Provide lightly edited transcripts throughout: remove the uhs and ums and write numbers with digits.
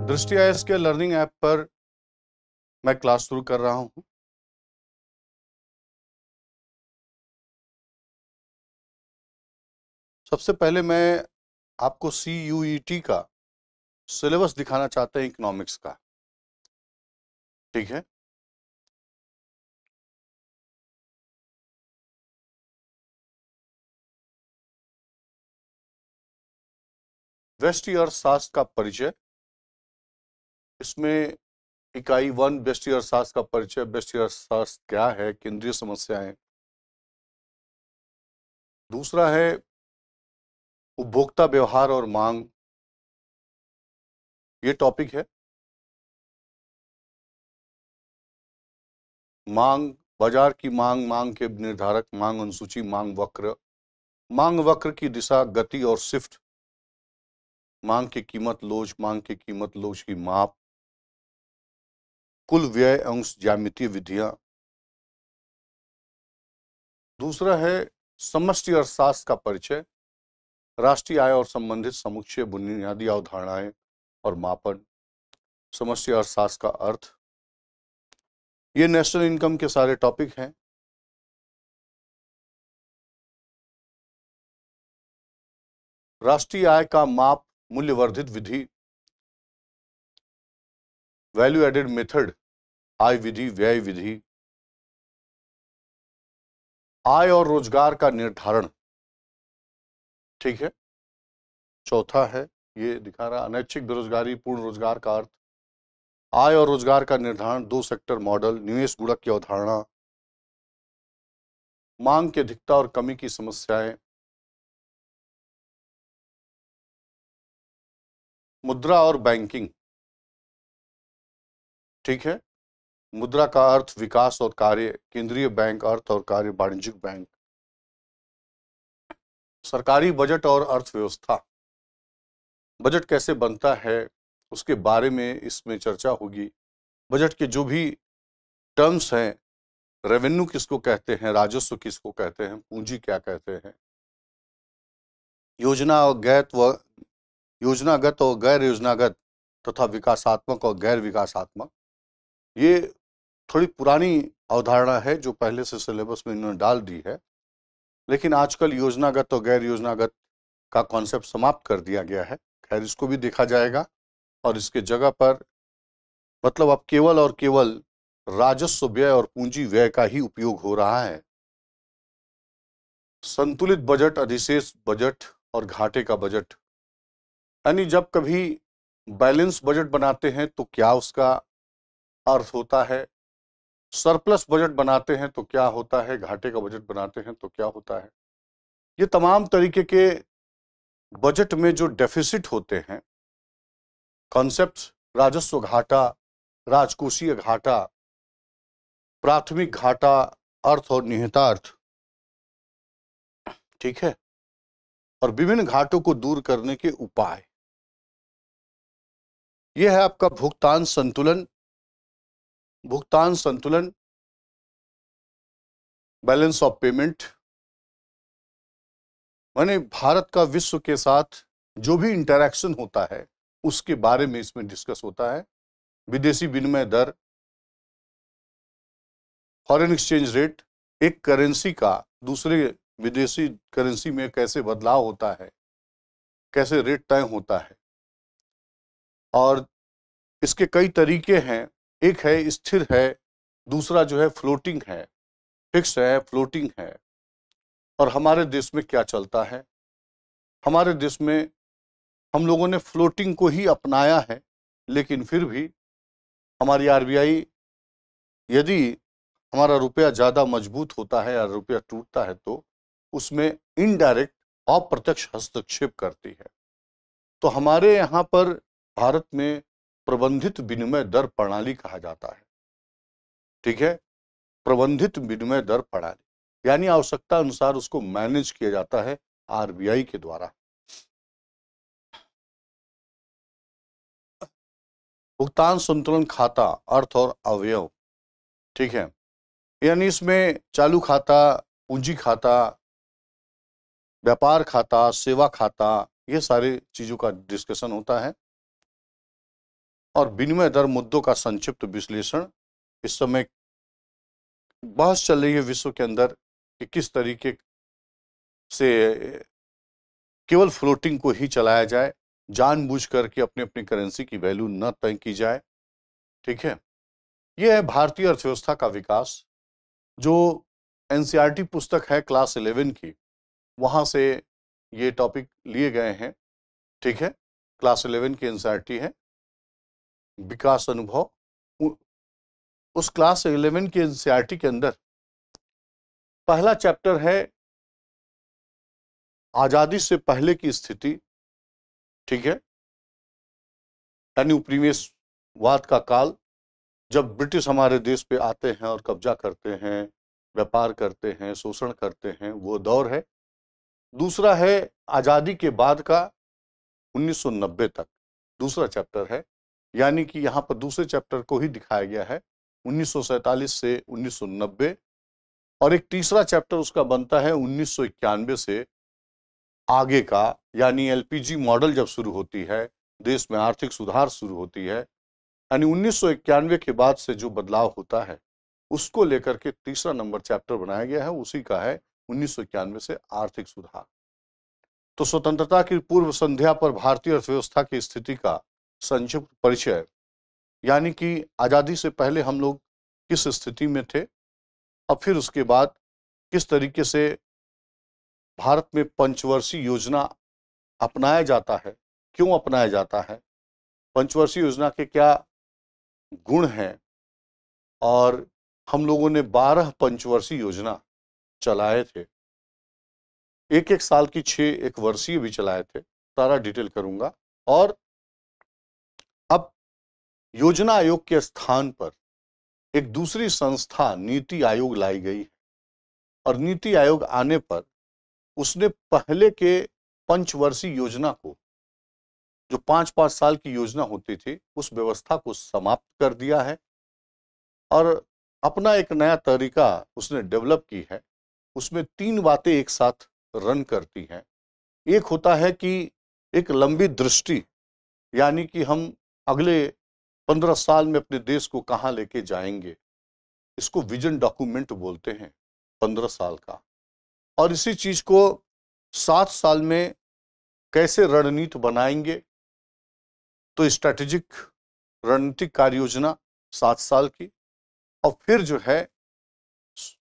दृष्टि आईएएस के learning app पर मैं क्लास शुरू कर रहा हूं। सबसे पहले मैं आपको CUET का सिलेबस दिखाना चाहता हूं इकोनॉमिक्स का। ठीक है, व्यष्टि अर्थशास्त्र का परिचय। इसमें इकाई 1 व्यष्टि अर्थशास्त्र का परिचय, व्यष्टि अर्थशास्त्र क्या है, केंद्रीय समस्याएं। दूसरा है उपभोक्ता व्यवहार और मांग, ये टॉपिक है। मांग, बाजार की मांग, मांग के निर्धारक, मांग अनुसूची, मांग वक्र, मांग वक्र की दिशा, गति और शिफ्ट, मांग की कीमत लोच, मांग की कीमत लोच की माप, कुल व्यय अंश ज्यामितीय विधियां। दूसरा है समष्टि अर्थशास्त्र का परिचय, राष्ट्रीय आय और संबंधित समुच्चय, बुनियादी अवधारणाएं और मापन, समष्टि अर्थशास्त्र का अर्थ। ये नेशनल इनकम के सारे टॉपिक हैं। राष्ट्रीय आय का माप, मूल्यवर्धित विधि, वैल्यू एडेड मेथड, आय विधि, व्यय विधि, आय और रोजगार का निर्धारण। ठीक है। चौथा है, ये दिखा रहा, अनैच्छिक बेरोजगारी, पूर्ण रोजगार का अर्थ, आय और रोजगार का निर्धारण, 2 सेक्टर मॉडल, निवेश गुणक की अवधारणा, मांग की अधिकता और कमी की समस्याएं, मुद्रा और बैंकिंग। ठीक है। मुद्रा का अर्थ, विकास और कार्य, केंद्रीय बैंक, अर्थ और कार्य, वाणिज्यिक बैंक, सरकारी बजट और अर्थव्यवस्था, बजट कैसे बनता है उसके बारे में इसमें चर्चा होगी। बजट के जो भी टर्म्स हैं, रेवेन्यू किसको कहते हैं, राजस्व किसको कहते हैं, पूंजी क्या कहते हैं, योजनागत और गैर योजनागत तथा विकासात्मक और गैर विकासात्मक। ये थोड़ी पुरानी अवधारणा है जो पहले से सिलेबस में इन्होंने डाल दी है, लेकिन आजकल योजनागत और गैर योजनागत का कॉन्सेप्ट समाप्त कर दिया गया है। खैर, इसको भी देखा जाएगा और इसके जगह पर मतलब अब केवल और केवल राजस्व व्यय और पूंजी व्यय का ही उपयोग हो रहा है। संतुलित बजट, अधिशेष बजट और घाटे का बजट, यानी जब कभी बैलेंस बजट बनाते हैं तो क्या उसका अर्थ होता है, सरप्लस बजट बनाते हैं तो क्या होता है, घाटे का बजट बनाते हैं तो क्या होता है। ये तमाम तरीके के बजट में जो डेफिसिट होते हैं, कॉन्सेप्ट्स, राजस्व घाटा, राजकोषीय घाटा, प्राथमिक घाटा, अर्थ और निहितार्थ। ठीक है। और विभिन्न घाटों को दूर करने के उपाय। यह है आपका भुगतान संतुलन। भुगतान संतुलन, बैलेंस ऑफ पेमेंट, माने भारत का विश्व के साथ जो भी इंटरैक्शन होता है उसके बारे में इसमें डिस्कस होता है। विदेशी विनिमय दर, फॉरेन एक्सचेंज रेट, एक करेंसी का दूसरे विदेशी करेंसी में कैसे बदलाव होता है, कैसे रेट तय होता है, और इसके कई तरीके हैं। एक है स्थिर है, दूसरा जो है फ्लोटिंग है, फिक्स है, फ्लोटिंग है। और हमारे देश में क्या चलता है, हमारे देश में हम लोगों ने फ्लोटिंग को ही अपनाया है, लेकिन फिर भी हमारी RBI, यदि हमारा रुपया ज़्यादा मजबूत होता है या रुपया टूटता है तो उसमें इनडायरेक्ट, अप्रत्यक्ष हस्तक्षेप करती है। तो हमारे यहाँ पर भारत में प्रबंधित विनिमय दर प्रणाली कहा जाता है। ठीक है, प्रबंधित विनिमय दर प्रणाली, यानी आवश्यकता अनुसार उसको मैनेज किया जाता है RBI के द्वारा। भुगतान संतुलन खाता, अर्थ और अवयव। ठीक है, यानी इसमें चालू खाता, पूंजी खाता, व्यापार खाता, सेवा खाता, ये सारी चीजों का डिस्कशन होता है। और विनिमय दर मुद्दों का संक्षिप्त विश्लेषण। इस समय बहस चल रही है विश्व के अंदर कि किस तरीके से केवल फ्लोटिंग को ही चलाया जाए, जानबूझ करके अपनी अपनी करेंसी की वैल्यू न तय की जाए। ठीक है, यह है भारतीय अर्थव्यवस्था का विकास, जो एनसीईआरटी पुस्तक है क्लास 11 की, वहां से ये टॉपिक लिए गए हैं। ठीक है, क्लास 11 की एनसीईआरटी है विकास अनुभव। उस क्लास 11 की एनसीईआरटी के अंदर पहला चैप्टर है आजादी से पहले की स्थिति। ठीक है, यानी उपनिवेशवाद का काल, जब ब्रिटिश हमारे देश पे आते हैं और कब्जा करते हैं, व्यापार करते हैं, शोषण करते हैं, वो दौर है। दूसरा है आजादी के बाद का 1990 तक, दूसरा चैप्टर है। यानी कि यहाँ पर दूसरे चैप्टर को ही दिखाया गया है 1947 से 1990, और एक तीसरा चैप्टर उसका बनता है 1991 से आगे का, यानी एलपीजी मॉडल जब शुरू होती है, देश में आर्थिक सुधार शुरू होती है, यानी 1991 के बाद से जो बदलाव होता है उसको लेकर के तीसरा नंबर चैप्टर बनाया गया है, उसी का है 1991 से आर्थिक सुधार। तो स्वतंत्रता की पूर्व संध्या पर भारतीय अर्थव्यवस्था की स्थिति का संक्षिप्त परिचय, यानी कि आजादी से पहले हम लोग किस स्थिति में थे, और फिर उसके बाद किस तरीके से भारत में पंचवर्षीय योजना अपनाया जाता है, क्यों अपनाया जाता है, पंचवर्षीय योजना के क्या गुण हैं, और हम लोगों ने 12 पंचवर्षीय योजना चलाए थे, एक एक साल की 6 एक वर्षीय भी चलाए थे, सारा डिटेल करूंगा। और अब योजना आयोग के स्थान पर एक दूसरी संस्था नीति आयोग लाई गई, और नीति आयोग आने पर उसने पहले के पंचवर्षीय योजना को, जो 5-5 साल की योजना होती थी, उस व्यवस्था को समाप्त कर दिया है और अपना एक नया तरीका उसने डेवलप की है। उसमें 3 बातें एक साथ रन करती हैं। एक होता है कि एक लंबी दृष्टि, यानी कि हम अगले 15 साल में अपने देश को कहाँ लेके जाएंगे, इसको विजन डॉक्यूमेंट बोलते हैं 15 साल का। और इसी चीज को 7 साल में कैसे रणनीति बनाएंगे, तो स्ट्रैटेजिक रणनीतिक कार्य योजना 7 साल की, और फिर जो है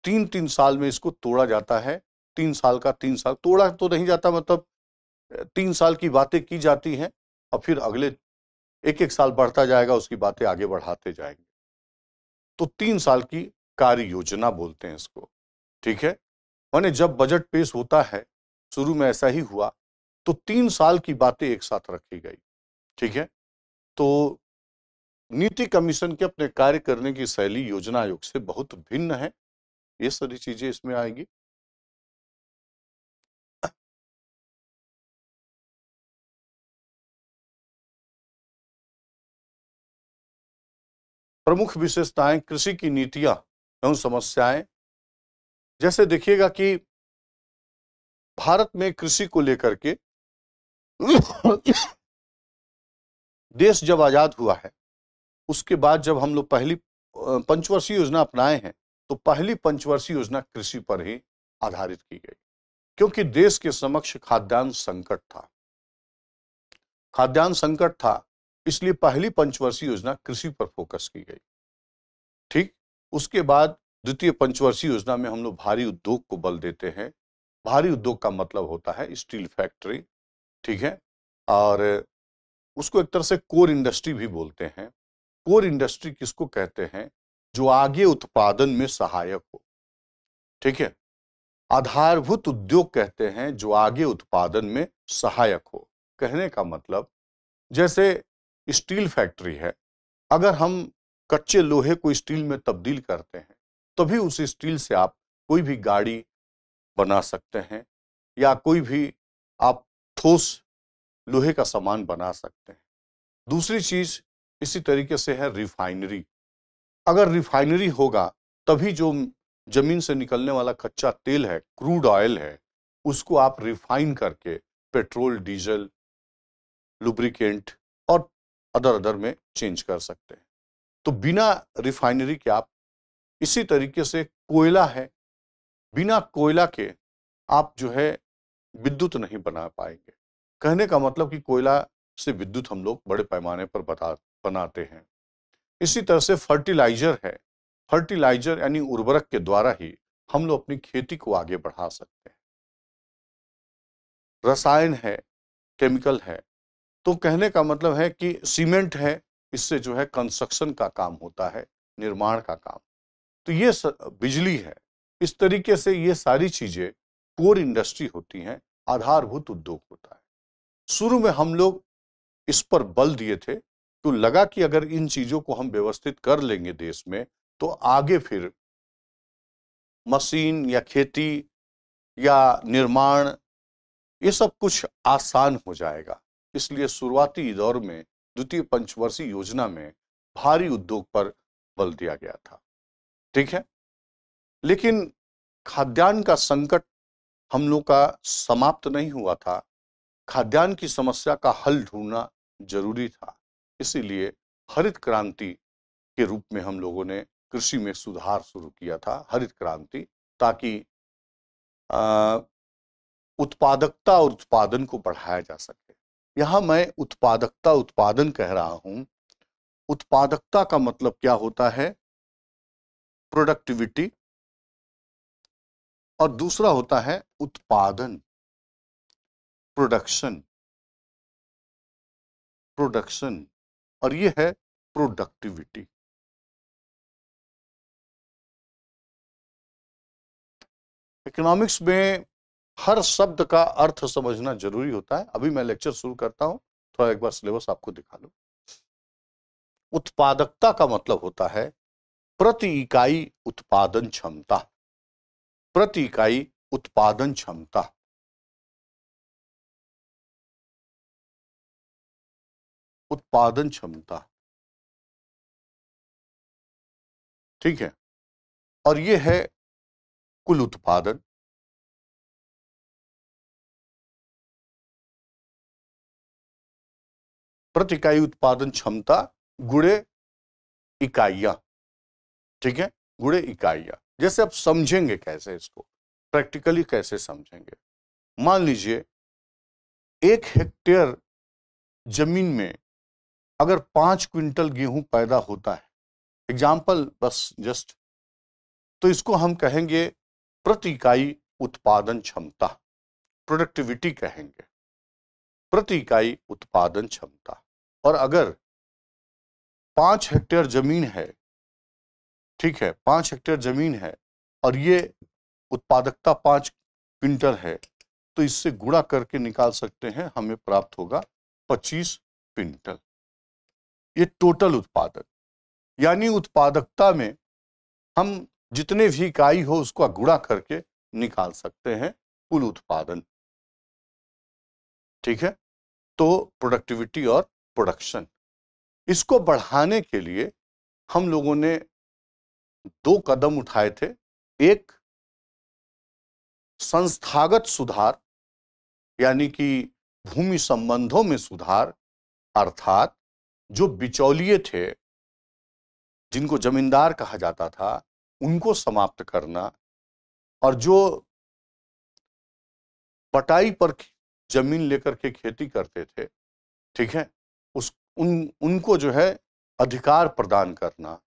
3-3 साल में इसको तोड़ा जाता है। 3 साल का 3 साल तोड़ा तो नहीं जाता, मतलब 3 साल की बातें की जाती हैं और फिर अगले एक एक साल बढ़ता जाएगा, उसकी बातें आगे बढ़ाते जाएंगे। तो 3 साल की कार्य योजना बोलते हैं इसको। ठीक है, माने जब बजट पेश होता है, शुरू में ऐसा ही हुआ, तो 3 साल की बातें एक साथ रखी गई। ठीक है, तो नीति कमीशन के अपने कार्य करने की शैली योजना आयोग से बहुत भिन्न है। ये सारी चीजें इसमें आएंगी। प्रमुख विशेषताएं, कृषि की नीतियां एवं समस्याएं। जैसे देखिएगा कि भारत में कृषि को लेकर के देश जब आजाद हुआ है, उसके बाद जब हम लोग पहली पंचवर्षीय योजना अपनाए हैं, तो पहली पंचवर्षीय योजना कृषि पर ही आधारित की गई, क्योंकि देश के समक्ष खाद्यान्न संकट था। खाद्यान्न संकट था, इसलिए पहली पंचवर्षीय योजना कृषि पर फोकस की गई। ठीक, उसके बाद द्वितीय पंचवर्षीय योजना में हम लोग भारी उद्योग को बल देते हैं। भारी उद्योग का मतलब होता है स्टील फैक्ट्री। ठीक है, और उसको एक तरह से कोर इंडस्ट्री भी बोलते हैं। कोर इंडस्ट्री किसको कहते हैं? जो आगे उत्पादन में सहायक हो। ठीक है, आधारभूत उद्योग कहते हैं जो आगे उत्पादन में सहायक हो। कहने का मतलब, जैसे स्टील फैक्ट्री है, अगर हम कच्चे लोहे को स्टील में तब्दील करते हैं, तभी उस स्टील से आप कोई भी गाड़ी बना सकते हैं, या कोई भी आप ठोस लोहे का सामान बना सकते हैं। दूसरी चीज इसी तरीके से है रिफाइनरी। अगर रिफाइनरी होगा, तभी जो जमीन से निकलने वाला कच्चा तेल है, क्रूड ऑयल है, उसको आप रिफाइन करके पेट्रोल, डीजल, लुब्रिकेंट और अदर अदर में चेंज कर सकते हैं। तो बिना रिफाइनरी के आप, इसी तरीके से कोयला है, बिना कोयला के आप जो है विद्युत नहीं बना पाएंगे। कहने का मतलब कि कोयला से विद्युत हम लोग बड़े पैमाने पर बनाते हैं। इसी तरह से फर्टिलाइजर है, फर्टिलाइजर यानी उर्वरक के द्वारा ही हम लोग अपनी खेती को आगे बढ़ा सकते हैं। रसायन है, केमिकल है, तो कहने का मतलब है कि सीमेंट है, इससे जो है कंस्ट्रक्शन का काम होता है, निर्माण का काम। तो ये बिजली है। इस तरीके से ये सारी चीजें कोर इंडस्ट्री होती हैं, आधारभूत उद्योग होता है। शुरू में हम लोग इस पर बल दिए थे, तो लगा कि अगर इन चीजों को हम व्यवस्थित कर लेंगे देश में, तो आगे फिर मशीन या खेती या निर्माण ये सब कुछ आसान हो जाएगा। इसलिए शुरुआती दौर में द्वितीय पंचवर्षीय योजना में भारी उद्योग पर बल दिया गया था। ठीक है, लेकिन खाद्यान्न का संकट हम लोग का समाप्त नहीं हुआ था। खाद्यान्न की समस्या का हल ढूंढना जरूरी था। इसीलिए हरित क्रांति के रूप में हम लोगों ने कृषि में सुधार शुरू किया था, हरित क्रांति, ताकि उत्पादकता और उत्पादन को बढ़ाया जा सके। यहां मैं उत्पादकता उत्पादन कह रहा हूं। उत्पादकता का मतलब क्या होता है? प्रोडक्टिविटी, और दूसरा होता है उत्पादन, प्रोडक्शन, प्रोडक्शन, और ये है प्रोडक्टिविटी। इकोनॉमिक्स में हर शब्द का अर्थ समझना जरूरी होता है। अभी मैं लेक्चर शुरू करता हूं, थोड़ा एक बार सिलेबस आपको दिखा लूं। उत्पादकता का मतलब होता है प्रति इकाई उत्पादन क्षमता, प्रति इकाई उत्पादन क्षमता। उत्पादन क्षमता, ठीक है, और ये है कुल उत्पादन। प्रति इकाई उत्पादन क्षमता गुणे इकाइयां, ठीक है, गुणे इकाइयां। जैसे आप समझेंगे कैसे, इसको प्रैक्टिकली कैसे समझेंगे। मान लीजिए 1 हेक्टेयर जमीन में अगर 5 क्विंटल गेहूं पैदा होता है, एग्जाम्पल बस जस्ट, तो इसको हम कहेंगे प्रति इकाई उत्पादन क्षमता, प्रोडक्टिविटी कहेंगे, प्रति इकाई उत्पादन क्षमता। और अगर 5 हेक्टेयर जमीन है, ठीक है, 5 हेक्टेयर जमीन है और ये उत्पादकता 5 क्विंटल है, तो इससे गुणा करके निकाल सकते हैं, हमें प्राप्त होगा 25 क्विंटल। ये टोटल उत्पादन, यानी उत्पादकता में हम जितने भी इकाई हो उसको गुणा करके निकाल सकते हैं कुल उत्पादन। ठीक है, तो प्रोडक्टिविटी और प्रोडक्शन, इसको बढ़ाने के लिए हम लोगों ने 2 कदम उठाए थे। एक संस्थागत सुधार, यानी कि भूमि संबंधों में सुधार, अर्थात जो बिचौलिए थे, जिनको जमींदार कहा जाता था, उनको समाप्त करना, और जो पटाई पर जमीन लेकर के खेती करते थे, ठीक है, उनको जो है अधिकार प्रदान करना,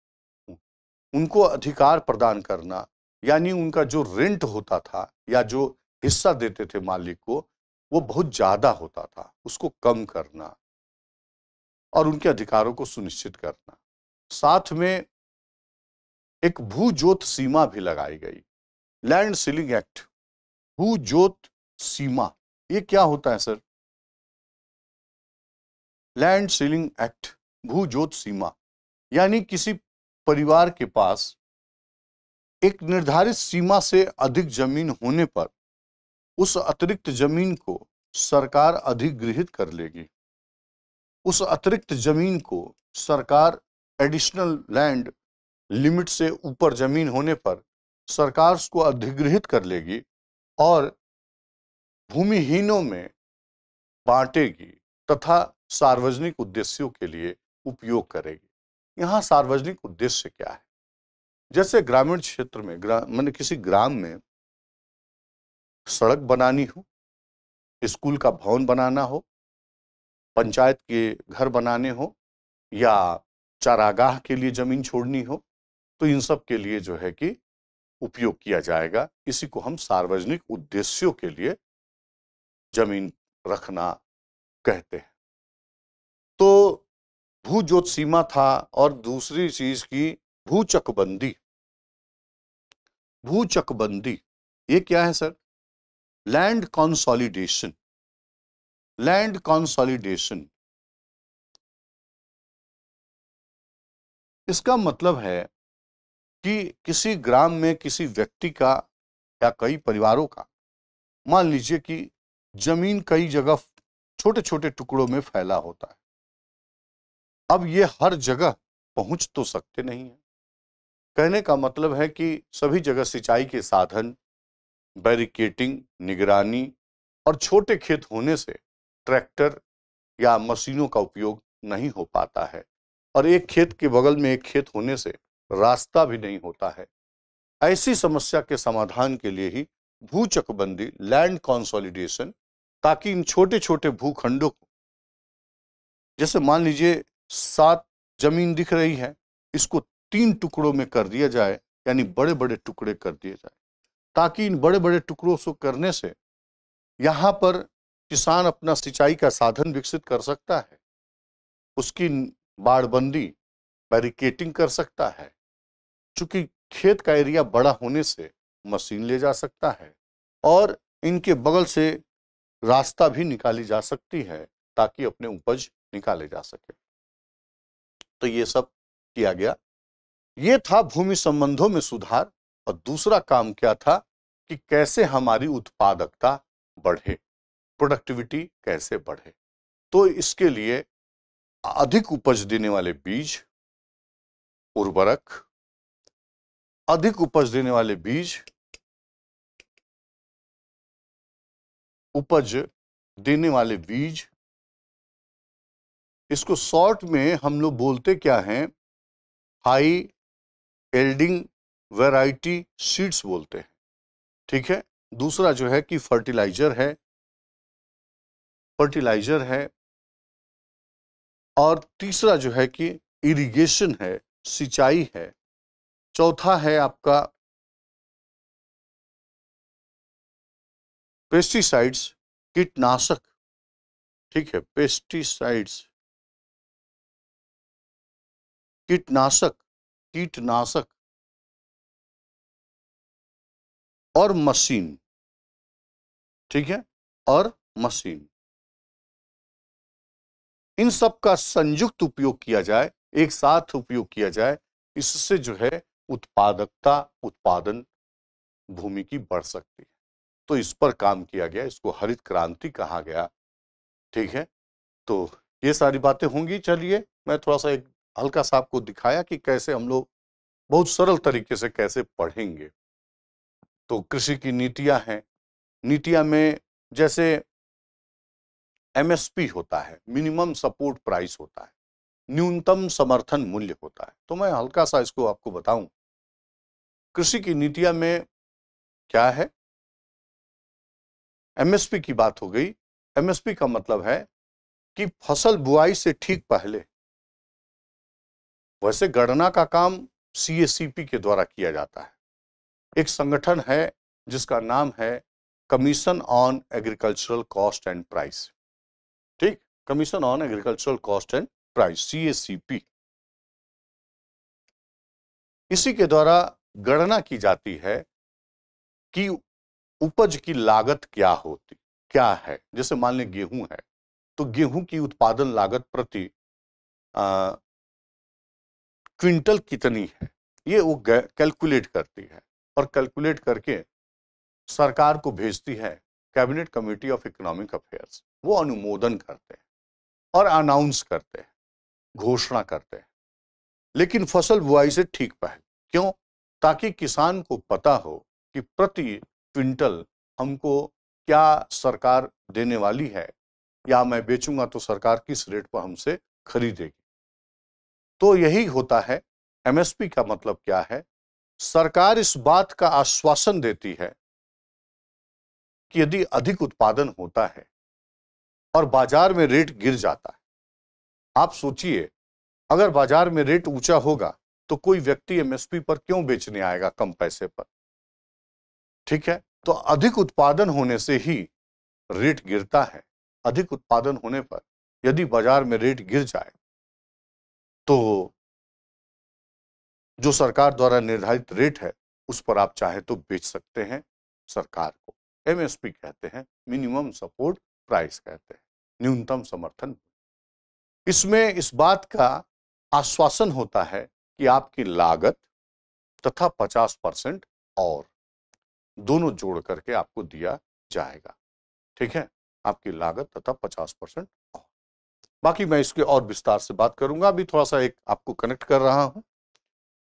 उनको अधिकार प्रदान करना, यानी उनका जो रेंट होता था या जो हिस्सा देते थे मालिक को, वो बहुत ज्यादा होता था, उसको कम करना और उनके अधिकारों को सुनिश्चित करना। साथ में एक भू जोत सीमा भी लगाई गई, लैंड सीलिंग एक्ट। भू जोत सीमा, ये क्या होता है सर? लैंड सीलिंग एक्ट, भू जोत सीमा, यानी किसी परिवार के पास एक निर्धारित सीमा से अधिक जमीन होने पर उस अतिरिक्त जमीन को सरकार अधिग्रहित कर लेगी। उस अतिरिक्त जमीन को सरकार, एडिशनल लैंड लिमिट से ऊपर जमीन होने पर सरकार उसको अधिग्रहित कर लेगी और भूमिहीनों में बांटेगी, तथा सार्वजनिक उद्देश्यों के लिए उपयोग करेगी। यहाँ सार्वजनिक उद्देश्य क्या है? जैसे ग्रामीण क्षेत्र में माने किसी ग्राम में सड़क बनानी हो, स्कूल का भवन बनाना हो, पंचायत के घर बनाने हो या चारागाह के लिए जमीन छोड़नी हो, तो इन सब के लिए जो है कि उपयोग किया जाएगा। इसी को हम सार्वजनिक उद्देश्यों के लिए जमीन रखना कहते हैं। तो भू जोत सीमा था और दूसरी चीज की भूचकबंदी। भूचकबंदी ये क्या है sir? Land consolidation. Land consolidation इसका मतलब है कि किसी ग्राम में किसी व्यक्ति का या कई परिवारों का, मान लीजिए कि जमीन कई जगह छोटे छोटे टुकड़ों में फैला होता है। अब ये हर जगह पहुंच तो सकते नहीं है। कहने का मतलब है कि सभी जगह सिंचाई के साधन, बैरिकेटिंग, निगरानी और छोटे खेत होने से ट्रैक्टर या मशीनों का उपयोग नहीं हो पाता है, और एक खेत के बगल में एक खेत होने से रास्ता भी नहीं होता है। ऐसी समस्या के समाधान के लिए ही भूचकबंदी, लैंड कंसोलिडेशन, ताकि इन छोटे छोटे भूखंडों को, जैसे मान लीजिए 7 जमीन दिख रही है, इसको 3 टुकड़ों में कर दिया जाए, यानी बड़े बड़े टुकड़े कर दिए जाए, ताकि इन बड़े बड़े टुकड़ों को करने से यहाँ पर किसान अपना सिंचाई का साधन विकसित कर सकता है, उसकी बाड़बंदी, बैरिकेटिंग कर सकता है, चूंकि खेत का एरिया बड़ा होने से मशीन ले जा सकता है, और इनके बगल से रास्ता भी निकाली जा सकती है ताकि अपने उपज निकाले जा सके। तो ये सब किया गया। ये था भूमि संबंधों में सुधार। और दूसरा काम क्या था कि कैसे हमारी उत्पादकता बढ़े, प्रोडक्टिविटी कैसे बढ़े। तो इसके लिए अधिक उपज देने वाले बीज, उर्वरक, अधिक उपज देने वाले बीज, उपज देने वाले बीज, इसको शॉर्ट में हम लोग बोलते क्या हैं? हाई यील्डिंग वैरायटी सीड्स बोलते हैं। ठीक है। दूसरा जो है कि फर्टिलाइजर है, और तीसरा जो है कि इरिगेशन है, सिंचाई है। चौथा है आपका पेस्टिसाइड्स, कीटनाशक। ठीक है, पेस्टिसाइड्स, कीटनाशक और मशीन। ठीक है, और मशीन, इन सब का संयुक्त उपयोग किया जाए, एक साथ उपयोग किया जाए, इससे जो है उत्पादकता, उत्पादन भूमि की बढ़ सकती है। तो इस पर काम किया गया, इसको हरित क्रांति कहा गया। ठीक है, तो ये सारी बातें होंगी। चलिए मैं थोड़ा सा एक हल्का सा आपको दिखाया कि कैसे हम लोग बहुत सरल तरीके से कैसे पढ़ेंगे। तो कृषि की नीतियां हैं। नीतियां में जैसे एमएसपी होता है, मिनिमम सपोर्ट प्राइस होता है, न्यूनतम समर्थन मूल्य होता है। तो मैं हल्का सा इसको आपको बताऊं, कृषि की नीतियां में क्या है। एमएसपी की बात हो गई। एमएसपी का मतलब है कि फसल बुआई से ठीक पहले, वैसे गणना का काम सीएसीपी के द्वारा किया जाता है। एक संगठन है जिसका नाम है commission on agricultural cost and price. ठीक, commission on agricultural cost and price, CACP. इसी के द्वारा गणना की जाती है कि उपज की लागत क्या है। जैसे मान लें गेहूं है, तो गेहूं की उत्पादन लागत प्रति क्विंटल कितनी है, ये वो कैलकुलेट करती है, और कैलकुलेट करके सरकार को भेजती है cabinet committee of economic affairs. वो अनुमोदन करते हैं और अनाउंस करते हैं, घोषणा करते हैं। लेकिन फसल बुआई से ठीक पहले। क्यों? ताकि किसान को पता हो कि प्रति क्विंटल हमको क्या सरकार देने वाली है, या मैं बेचूंगा तो सरकार किस रेट पर हमसे खरीदेगी। तो यही होता है। एमएसपी का मतलब क्या है? सरकार इस बात का आश्वासन देती है कि यदि अधिक उत्पादन होता है और बाजार में रेट गिर जाता है, आप सोचिए अगर बाजार में रेट ऊंचा होगा तो कोई व्यक्ति एमएसपी पर क्यों बेचने आएगा कम पैसे पर? ठीक है, तो अधिक उत्पादन होने से ही रेट गिरता है। अधिक उत्पादन होने पर यदि बाजार में रेट गिर जाए तो जो सरकार द्वारा निर्धारित रेट है उस पर आप चाहे तो बेच सकते हैं सरकार को। एमएसपी कहते हैं, मिनिमम सपोर्ट प्राइस कहते हैं, न्यूनतम समर्थन। इसमें इस बात का आश्वासन होता है कि आपकी लागत तथा 50% और दोनों जोड़ करके आपको दिया जाएगा। ठीक है, आपकी लागत तथा 50% और। बाकी मैं इसके और विस्तार से बात करूंगा, अभी थोड़ा सा एक आपको कनेक्ट कर रहा हूं।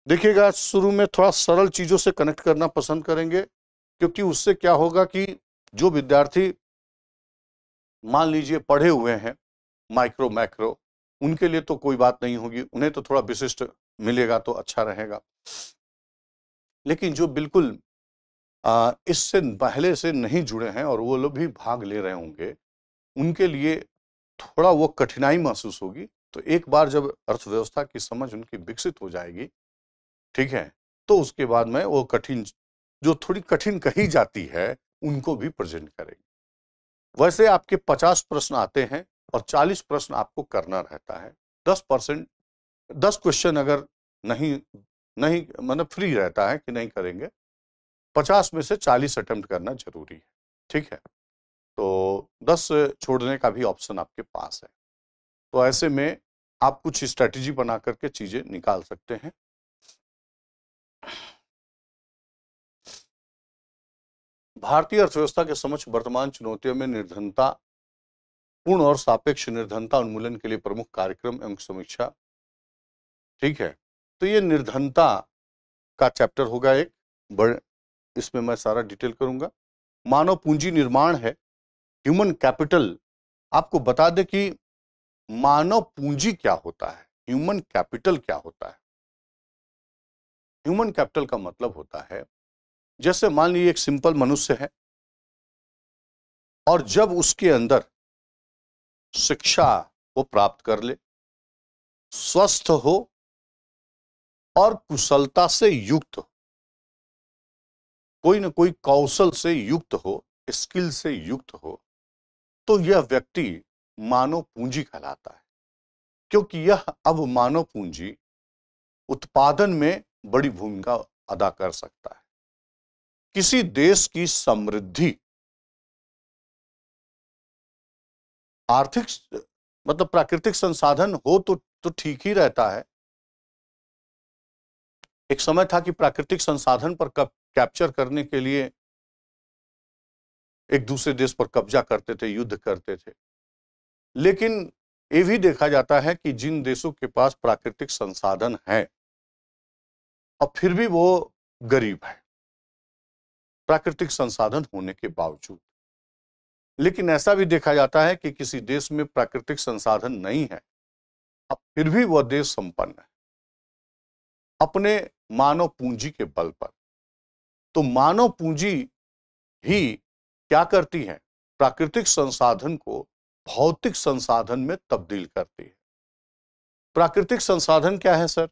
देखिएगा, शुरू में थोड़ा सरल चीजों से कनेक्ट करना पसंद करेंगे, क्योंकि उससे क्या होगा कि जो विद्यार्थी मान लीजिए पढ़े हुए हैं माइक्रो मैक्रो, उनके लिए तो कोई बात नहीं होगी, उन्हें तो थोड़ा विशिष्ट मिलेगा तो अच्छा रहेगा। लेकिन जो बिल्कुल इससे पहले से नहीं जुड़े हैं और वो लोग भी भाग ले रहे होंगे, उनके लिए थोड़ा वो कठिनाई महसूस होगी। तो एक बार जब अर्थव्यवस्था की समझ उनकी विकसित हो जाएगी, ठीक है, तो उसके बाद में वो कठिन, जो थोड़ी कठिन कही जाती है, उनको भी प्रेजेंट करेंगे। वैसे आपके 50 प्रश्न आते हैं और 40 प्रश्न आपको करना रहता है। 10% 10 क्वेश्चन अगर नहीं नहीं मतलब फ्री रहता है कि नहीं करेंगे, 50 में से 40 अटेम्प्ट करना जरूरी है। ठीक है, तो 10 छोड़ने का भी ऑप्शन आपके पास है। तो ऐसे में आप कुछ स्ट्रेटेजी बना करके चीजें निकाल सकते हैं। भारतीय अर्थव्यवस्था के समक्ष वर्तमान चुनौतियों में निर्धनता, पूर्ण और सापेक्ष निर्धनता उन्मूलन के लिए प्रमुख कार्यक्रम एवं समीक्षा। ठीक है, तो ये निर्धनता का चैप्टर होगा एक बड़े, इसमें मैं सारा डिटेल करूंगा। मानव पूंजी निर्माण है, ह्यूमन कैपिटल। आपको बता दें कि मानव पूंजी क्या होता है, ह्यूमन कैपिटल क्या होता है। ह्यूमन कैपिटल का मतलब होता है, जैसे मान लीजिए एक सिंपल मनुष्य है और जब उसके अंदर शिक्षा वो प्राप्त कर ले, स्वस्थ हो और कुशलता से युक्त हो, कोई ना कोई कौशल से युक्त हो, स्किल से युक्त हो, तो यह व्यक्ति मानव पूंजी कहलाता है। क्योंकि यह अब मानव पूंजी उत्पादन में बड़ी भूमिका अदा कर सकता है। किसी देश की समृद्धि आर्थिक मतलब प्राकृतिक संसाधन हो तो ठीक ही रहता है। एक समय था कि प्राकृतिक संसाधन पर कैप्चर करने के लिए एक दूसरे देश पर कब्जा करते थे, युद्ध करते थे। लेकिन ये भी देखा जाता है कि जिन देशों के पास प्राकृतिक संसाधन है और फिर भी वो गरीब है प्राकृतिक संसाधन होने के बावजूद, लेकिन ऐसा भी देखा जाता है कि किसी देश में प्राकृतिक संसाधन नहीं है, अब फिर भी वह देश संपन्न है अपने मानव पूंजी के बल पर। तो मानव पूंजी ही क्या करती है, प्राकृतिक संसाधन को भौतिक संसाधन में तब्दील करती है। प्राकृतिक संसाधन क्या है सर?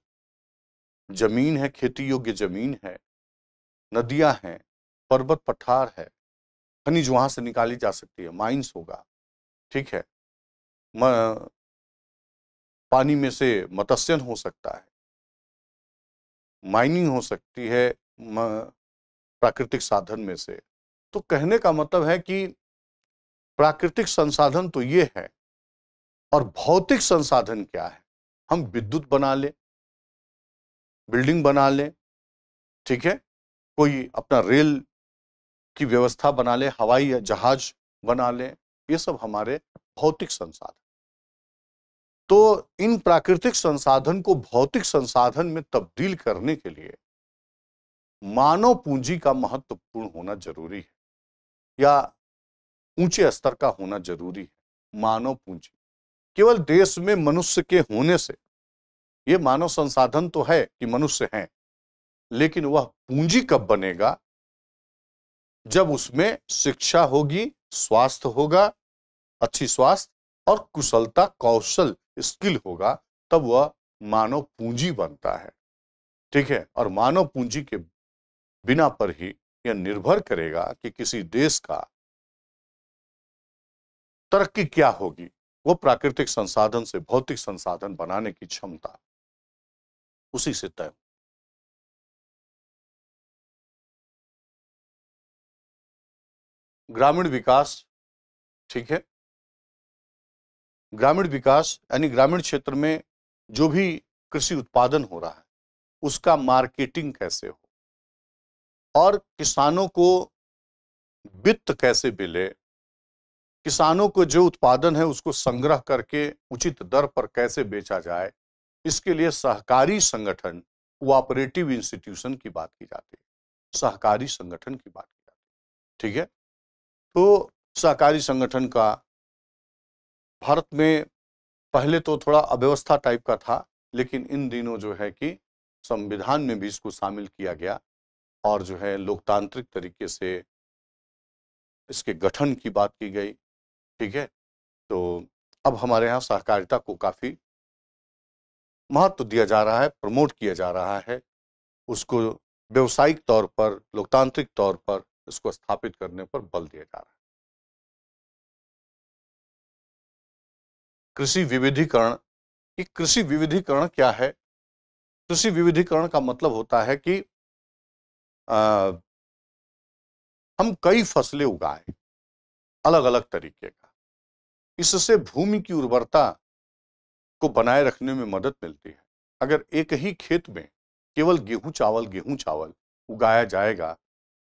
जमीन है, खेती योग्य जमीन है, नदियां हैं, पर्वत पठार है, खनिज वहां से निकाली जा सकती है, माइंस होगा। ठीक है, पानी में से मत्स्यन हो सकता है, माइनिंग हो सकती है प्राकृतिक साधन में से। तो कहने का मतलब है कि प्राकृतिक संसाधन तो ये है, और भौतिक संसाधन क्या है? हम विद्युत बना ले, बिल्डिंग बना ले, ठीक है, कोई अपना रेल की व्यवस्था बना ले, हवाई या जहाज बना ले, ये सब हमारे भौतिक संसाधन। तो इन प्राकृतिक संसाधन को भौतिक संसाधन में तब्दील करने के लिए मानव पूंजी का महत्वपूर्ण होना जरूरी है या ऊंचे स्तर का होना जरूरी है। मानव पूंजी। केवल देश में मनुष्य के होने से, ये मानव संसाधन तो है कि मनुष्य हैं, लेकिन वह पूंजी कब बनेगा? जब उसमें शिक्षा होगी, स्वास्थ्य होगा, अच्छी स्वास्थ्य और कुशलता, कौशल, स्किल होगा, तब वह मानव पूंजी बनता है। ठीक है, और मानव पूंजी के बिना पर ही यह निर्भर करेगा कि किसी देश का तरक्की क्या होगी। वो प्राकृतिक संसाधन से भौतिक संसाधन बनाने की क्षमता, उसी से तय। ग्रामीण विकास, ठीक है, ग्रामीण विकास यानी ग्रामीण क्षेत्र में जो भी कृषि उत्पादन हो रहा है उसका मार्केटिंग कैसे हो, और किसानों को वित्त कैसे मिले, किसानों को जो उत्पादन है उसको संग्रह करके उचित दर पर कैसे बेचा जाए, इसके लिए सहकारी संगठन, कोऑपरेटिव इंस्टीट्यूशन की बात की जाती है, सहकारी संगठन की बात की जाती है। ठीक है, तो सहकारी संगठन का भारत में पहले तो थोड़ा अव्यवस्था टाइप का था, लेकिन इन दिनों जो है कि संविधान में भी इसको शामिल किया गया और जो है लोकतांत्रिक तरीके से इसके गठन की बात की गई। ठीक है, तो अब हमारे यहाँ सहकारिता को काफी महत्व दिया जा रहा है, प्रमोट किया जा रहा है, उसको व्यवसायिक तौर पर, लोकतांत्रिक तौर पर इसको स्थापित करने पर बल दिया जा रहा है। कृषि विविधीकरण, ये कृषि विविधीकरण क्या है? कृषि विविधीकरण का मतलब होता है कि हम कई फसलें उगाएं अलग अलग तरीके का, इससे भूमि की उर्वरता को बनाए रखने में मदद मिलती है। अगर एक ही खेत में केवल गेहूं चावल उगाया जाएगा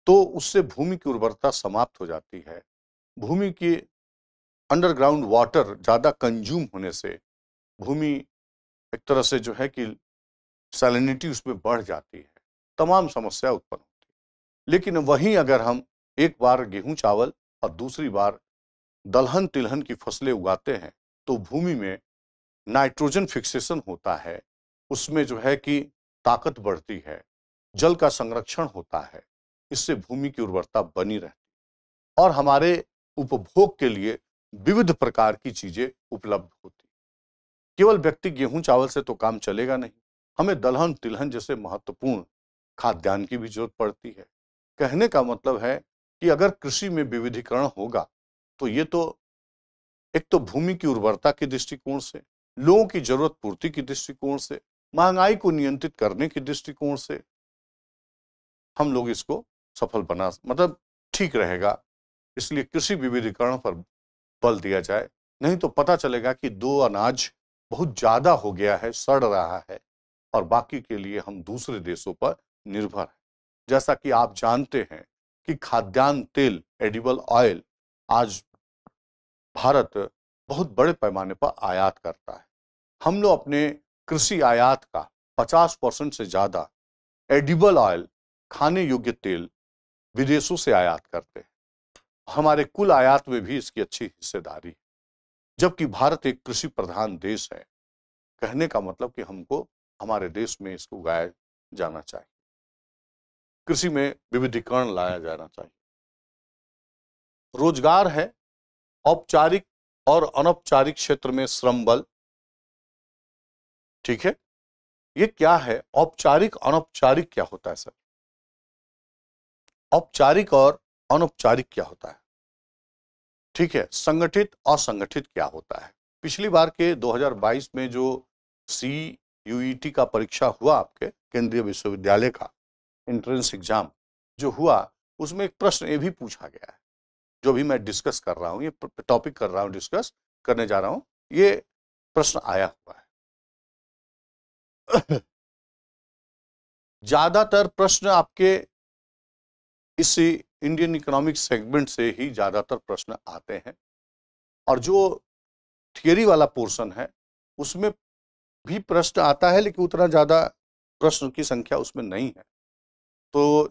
तो उससे भूमि की उर्वरता समाप्त हो जाती है। भूमि की अंडरग्राउंड वाटर ज्यादा कंज्यूम होने से भूमि एक तरह से जो है कि सैलिनिटी उसमें बढ़ जाती है, तमाम समस्या उत्पन्न होती है। लेकिन वहीं अगर हम एक बार गेहूं चावल और दूसरी बार दलहन तिलहन की फसलें उगाते हैं तो भूमि में नाइट्रोजन फिक्सेशन होता है, उसमें जो है कि ताकत बढ़ती है, जल का संरक्षण होता है, इससे भूमि की उर्वरता बनी रहती है और हमारे उपभोग के लिए विविध प्रकार की चीजें उपलब्ध होती। केवल व्यक्ति गेहूं चावल से तो काम चलेगा नहीं, हमें दलहन तिलहन जैसे महत्वपूर्ण खाद्यान्न की भी जरूरत पड़ती है। कहने का मतलब है कि अगर कृषि में विविधीकरण होगा तो ये तो एक तो भूमि की उर्वरता के दृष्टिकोण से, लोगों की जरूरत पूर्ति की दृष्टिकोण से, महंगाई को नियंत्रित करने की दृष्टिकोण से हम लोग इसको सफल बना, मतलब ठीक रहेगा। इसलिए कृषि विविधीकरण पर बल दिया जाए, नहीं तो पता चलेगा कि दो अनाज बहुत ज्यादा हो गया है, सड़ रहा है और बाकी के लिए हम दूसरे देशों पर निर्भर हैं। जैसा कि आप जानते हैं कि खाद्यान्न तेल, एडिबल ऑयल आज भारत बहुत बड़े पैमाने पर आयात करता है। हम लोग अपने कृषि आयात का 50% से ज्यादा एडिबल ऑयल, खाने योग्य तेल विदेशों से आयात करते हैं। हमारे कुल आयात में भी इसकी अच्छी हिस्सेदारी है, जबकि भारत एक कृषि प्रधान देश है। कहने का मतलब कि हमको हमारे देश में इसको उगाया जाना चाहिए, कृषि में विविधीकरण लाया जाना चाहिए। रोजगार है, औपचारिक और अनौपचारिक क्षेत्र में श्रम बल। ठीक है, ये क्या है? औपचारिक अनौपचारिक क्या होता है सर? औपचारिक और अनौपचारिक क्या होता है? ठीक है, संगठित असंगठित क्या होता है? पिछली बार के 2022 में जो CUET का परीक्षा हुआ, आपके केंद्रीय विश्वविद्यालय का एंट्रेंस एग्जाम जो हुआ, उसमें एक प्रश्न ये भी पूछा गया है, जो भी मैं डिस्कस कर रहा हूं, ये टॉपिक कर रहा हूं, डिस्कस करने जा रहा हूं, ये प्रश्न आया हुआ है। ज्यादातर प्रश्न आपके इस इंडियन इकोनॉमिक सेगमेंट से ही ज्यादातर प्रश्न आते हैं और जो थियरी वाला पोर्शन है उसमें भी प्रश्न आता है, लेकिन उतना ज्यादा प्रश्न की संख्या उसमें नहीं है। तो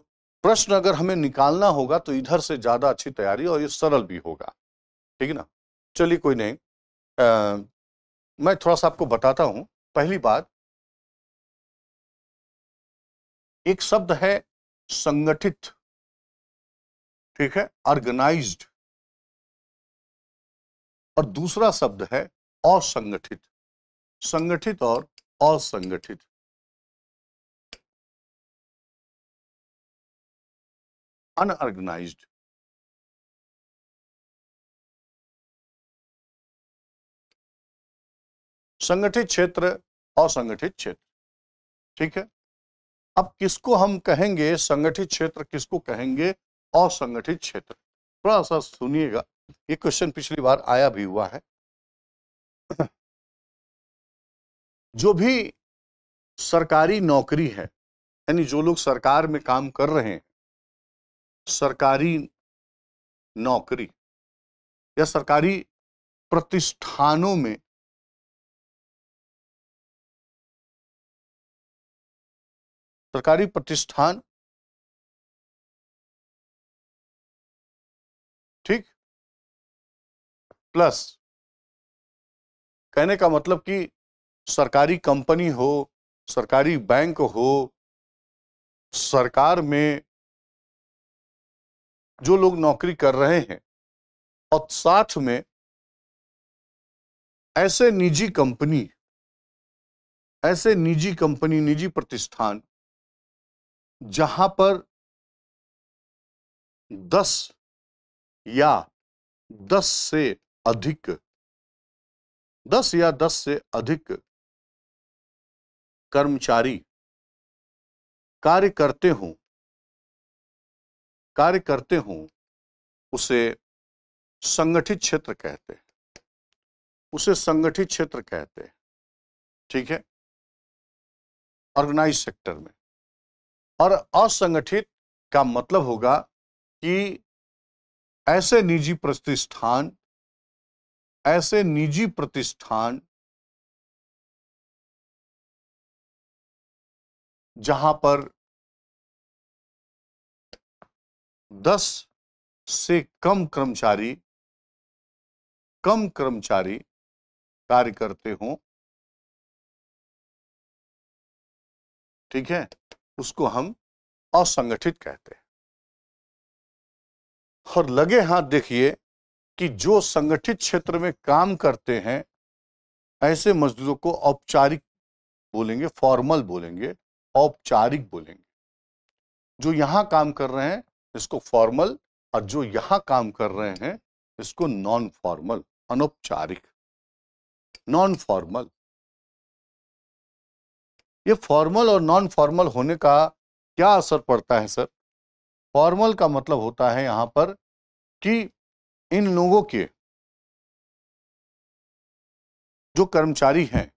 प्रश्न अगर हमें निकालना होगा तो इधर से ज्यादा अच्छी तैयारी, और ये सरल भी होगा। ठीक है ना? चलिए कोई नहीं, मैं थोड़ा सा आपको बताता हूं। पहली बात, एक शब्द है संगठित, ठीक है, ऑर्गेनाइज्ड, और दूसरा शब्द है असंगठित। संगठित और असंगठित। अनऑर्गेनाइज्ड, संगठित क्षेत्र, असंगठित क्षेत्र, ठीक है। अब किसको हम कहेंगे संगठित क्षेत्र, किसको कहेंगे असंगठित क्षेत्र? थोड़ा सा सुनिएगा, ये क्वेश्चन पिछली बार आया भी हुआ है। जो भी सरकारी नौकरी है, यानी जो लोग सरकार में काम कर रहे हैं, सरकारी नौकरी या सरकारी प्रतिष्ठानों में, सरकारी प्रतिष्ठान, ठीक, प्लस कहने का मतलब कि सरकारी कंपनी हो, सरकारी बैंक हो, सरकार में जो लोग नौकरी कर रहे हैं, और साथ में ऐसे निजी कंपनी, ऐसे निजी कंपनी, निजी प्रतिष्ठान जहां पर 10 या 10 से अधिक 10 या 10 से अधिक कर्मचारी कार्य करते हों, उसे संगठित क्षेत्र कहते हैं, उसे संगठित क्षेत्र कहते हैं, ठीक है, ऑर्गेनाइज सेक्टर में। और असंगठित का मतलब होगा कि ऐसे निजी प्रतिष्ठान जहां पर 10 से कम कर्मचारी कार्य करते हों, ठीक है, उसको हम असंगठित कहते हैं। और लगे हाथ देखिए कि जो संगठित क्षेत्र में काम करते हैं, ऐसे मजदूरों को औपचारिक बोलेंगे, फॉर्मल बोलेंगे, औपचारिक बोलेंगे। जो यहां काम कर रहे हैं इसको फॉर्मल, और जो यहां काम कर रहे हैं इसको नॉन फॉर्मल, अनौपचारिक, नॉन फॉर्मल। ये फॉर्मल और नॉन फॉर्मल होने का क्या असर पड़ता है सर? फॉर्मल का मतलब होता है यहां पर कि इन लोगों के जो कर्मचारी हैं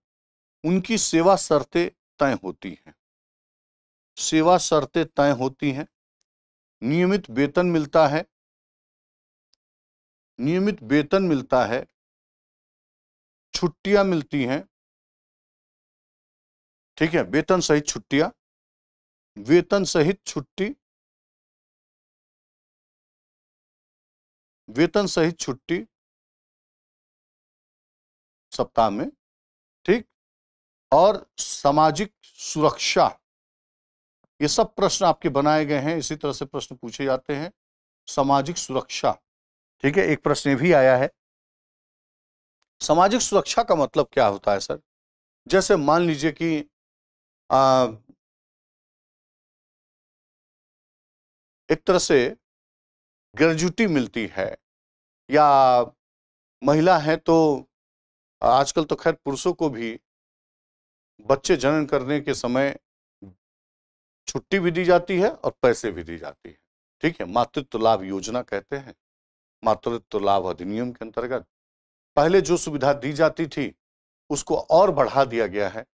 उनकी सेवा शर्तें तय होती हैं, सेवा शर्तें तय होती हैं, नियमित वेतन मिलता है, नियमित वेतन मिलता है, छुट्टियां मिलती हैं, ठीक है, वेतन सहित छुट्टियां, वेतन सहित छुट्टी, वेतन सहित छुट्टी सप्ताह में, ठीक, और सामाजिक सुरक्षा। ये सब प्रश्न आपके बनाए गए हैं, इसी तरह से प्रश्न पूछे जाते हैं। सामाजिक सुरक्षा, ठीक है, एक प्रश्न भी आया है। सामाजिक सुरक्षा का मतलब क्या होता है सर? जैसे मान लीजिए कि एक तरह से ग्रेजुटी मिलती है, या महिला है तो आजकल तो खैर पुरुषों को भी बच्चे जन्म करने के समय छुट्टी भी दी जाती है और पैसे भी दी जाती है, ठीक है, मातृत्व लाभ योजना कहते हैं, मातृत्व लाभ अधिनियम के अंतर्गत पहले जो सुविधा दी जाती थी उसको और बढ़ा दिया गया है,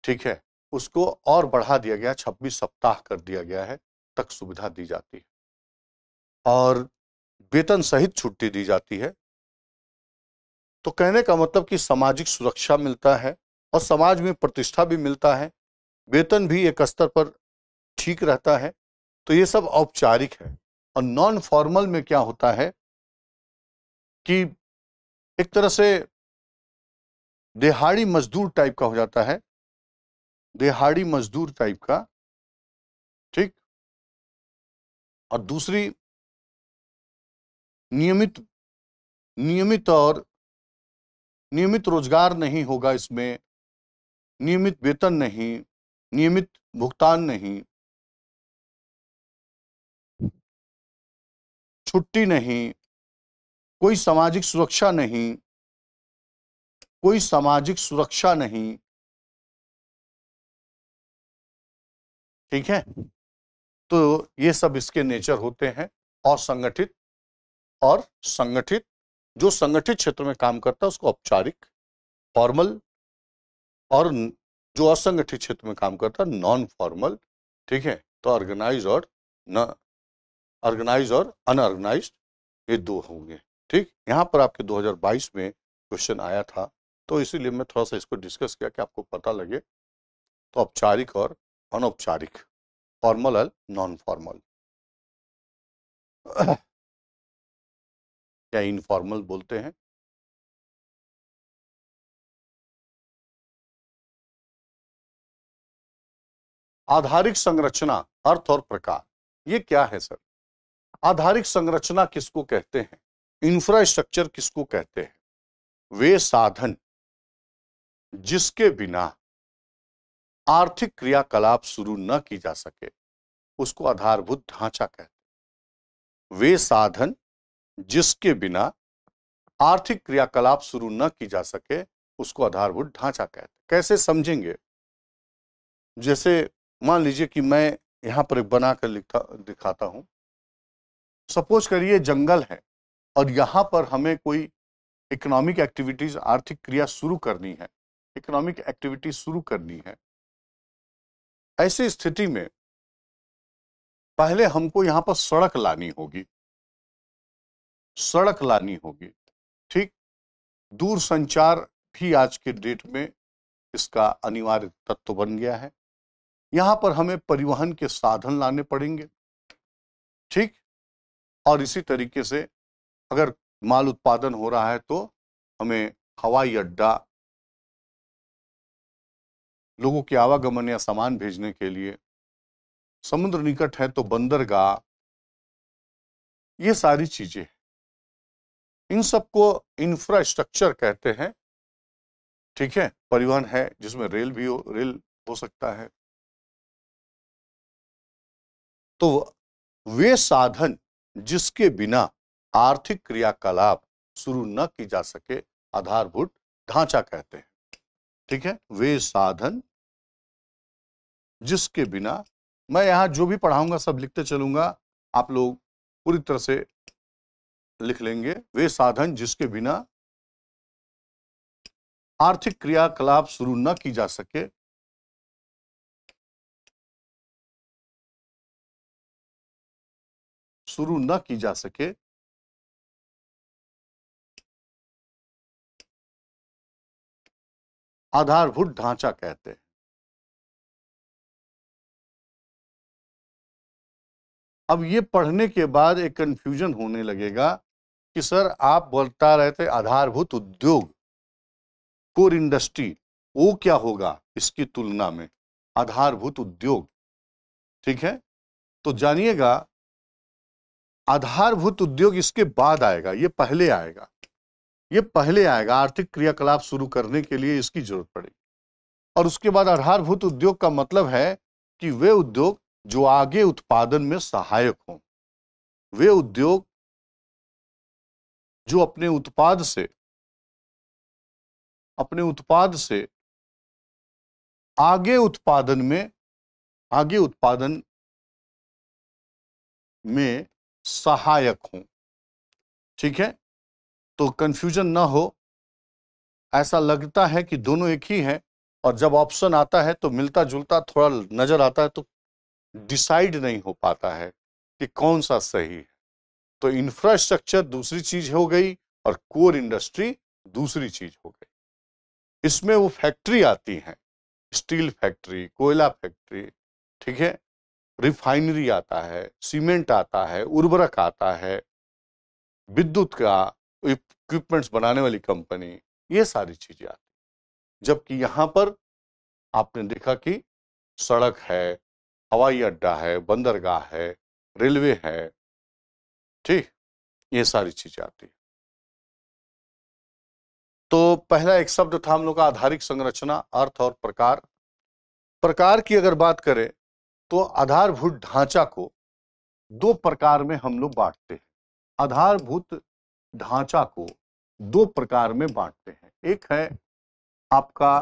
ठीक है, उसको और बढ़ा दिया गया, 26 सप्ताह कर दिया गया है तक सुविधा दी जाती है, और वेतन सहित छुट्टी दी जाती है। तो कहने का मतलब कि सामाजिक सुरक्षा मिलता है और समाज में प्रतिष्ठा भी मिलता है, वेतन भी एक स्तर पर ठीक रहता है। तो ये सब औपचारिक है। और नॉन फॉर्मल में क्या होता है कि एक तरह से दिहाड़ी मजदूर टाइप का हो जाता है, दिहाड़ी मजदूर टाइप का, ठीक। और दूसरी नियमित नियमित रोजगार नहीं होगा इसमें, नियमित वेतन नहीं, नियमित भुगतान नहीं, छुट्टी नहीं, कोई सामाजिक सुरक्षा नहीं, कोई सामाजिक सुरक्षा नहीं, ठीक है। तो ये सब इसके नेचर होते हैं। और संगठित, जो संगठित क्षेत्र में काम करता है उसको औपचारिक, फॉर्मल, और जो असंगठित क्षेत्र में काम करता है नॉन फॉर्मल, ठीक है। तो ऑर्गेनाइज और अनऑर्गेनाइज्ड, ये दो होंगे, ठीक। यहाँ पर आपके 2022 में क्वेश्चन आया था, तो इसीलिए मैं थोड़ा सा इसको डिस्कस किया कि आपको पता लगे। तो औपचारिक और अनौपचारिक, फॉर्मल और नॉन फॉर्मल या इनफॉर्मल बोलते हैं। आधारिक संरचना, अर्थ और प्रकार, ये क्या है सर? आधारिक संरचना किसको कहते हैं? इंफ्रास्ट्रक्चर किसको कहते हैं? वे साधन जिसके बिना आर्थिक क्रियाकलाप शुरू न की जा सके उसको आधारभूत ढांचा कहते हैं। वे साधन जिसके बिना आर्थिक क्रियाकलाप शुरू न की जा सके उसको आधारभूत ढांचा कहते हैं। कैसे समझेंगे? जैसे मान लीजिए कि मैं यहां पर बनाकर दिखाता हूं। सपोज करिए जंगल है और यहां पर हमें कोई इकोनॉमिक एक्टिविटीज, आर्थिक क्रिया शुरू करनी है, इकोनॉमिक एक्टिविटी शुरू करनी है। ऐसी स्थिति में पहले हमको यहां पर सड़क लानी होगी, सड़क लानी होगी, ठीक। दूर संचार भी आज के डेट में इसका अनिवार्य तत्व बन गया है। यहां पर हमें परिवहन के साधन लाने पड़ेंगे, ठीक। और इसी तरीके से अगर माल उत्पादन हो रहा है तो हमें हवाई अड्डा, लोगों के आवागमन या सामान भेजने के लिए, समुद्र निकट है तो बंदरगाह, ये सारी चीजें, इन सबको इंफ्रास्ट्रक्चर कहते हैं, ठीक है। परिवहन है जिसमें रेल हो सकता है। तो वे साधन जिसके बिना आर्थिक क्रियाकलाप शुरू न की जा सके आधारभूत ढांचा कहते हैं, ठीक है। वे साधन जिसके बिना, मैं यहां जो भी पढ़ाऊंगा सब लिखते चलूंगा, आप लोग पूरी तरह से लिख लेंगे। वे साधन जिसके बिना आर्थिक क्रियाकलाप शुरू न की जा सके आधारभूत ढांचा कहते हैं। अब ये पढ़ने के बाद एक कंफ्यूजन होने लगेगा कि सर आप बोलता रहे थे आधारभूत उद्योग, कोर इंडस्ट्री, वो क्या होगा इसकी तुलना में? आधारभूत उद्योग, ठीक है। तो जानिएगा आधारभूत उद्योग इसके बाद आएगा, ये पहले आएगा, ये पहले आएगा। आर्थिक क्रियाकलाप शुरू करने के लिए इसकी जरूरत पड़ेगी। और उसके बाद आधारभूत उद्योग का मतलब है कि वे उद्योग जो आगे उत्पादन में सहायक हों, वे उद्योग जो अपने उत्पाद से आगे उत्पादन में सहायक हों, ठीक है। तो कंफ्यूजन ना हो, ऐसा लगता है कि दोनों एक ही है, और जब ऑप्शन आता है तो मिलता जुलता थोड़ा नजर आता है, तो डिसाइड नहीं हो पाता है कि कौन सा सही है। तो इंफ्रास्ट्रक्चर दूसरी चीज हो गई और कोर इंडस्ट्री दूसरी चीज हो गई। इसमें वो फैक्ट्री आती है, स्टील फैक्ट्री, कोयला फैक्ट्री, ठीक है, रिफाइनरी आता है, सीमेंट आता है, उर्वरक आता है, विद्युत का इक्विपमेंट्स बनाने वाली कंपनी, ये सारी चीजें आती। जबकि यहां पर आपने देखा कि सड़क है, हवाई अड्डा है, बंदरगाह है, रेलवे है, ठीक, ये सारी चीजें आती। तो पहला एक शब्द था हम लोग का आधारिक संरचना, अर्थ और प्रकार। प्रकार की अगर बात करें तो आधारभूत ढांचा को दो प्रकार में हम लोग बांटते हैं। आधारभूत ढांचा को दो प्रकार में बांटते हैं। एक है आपका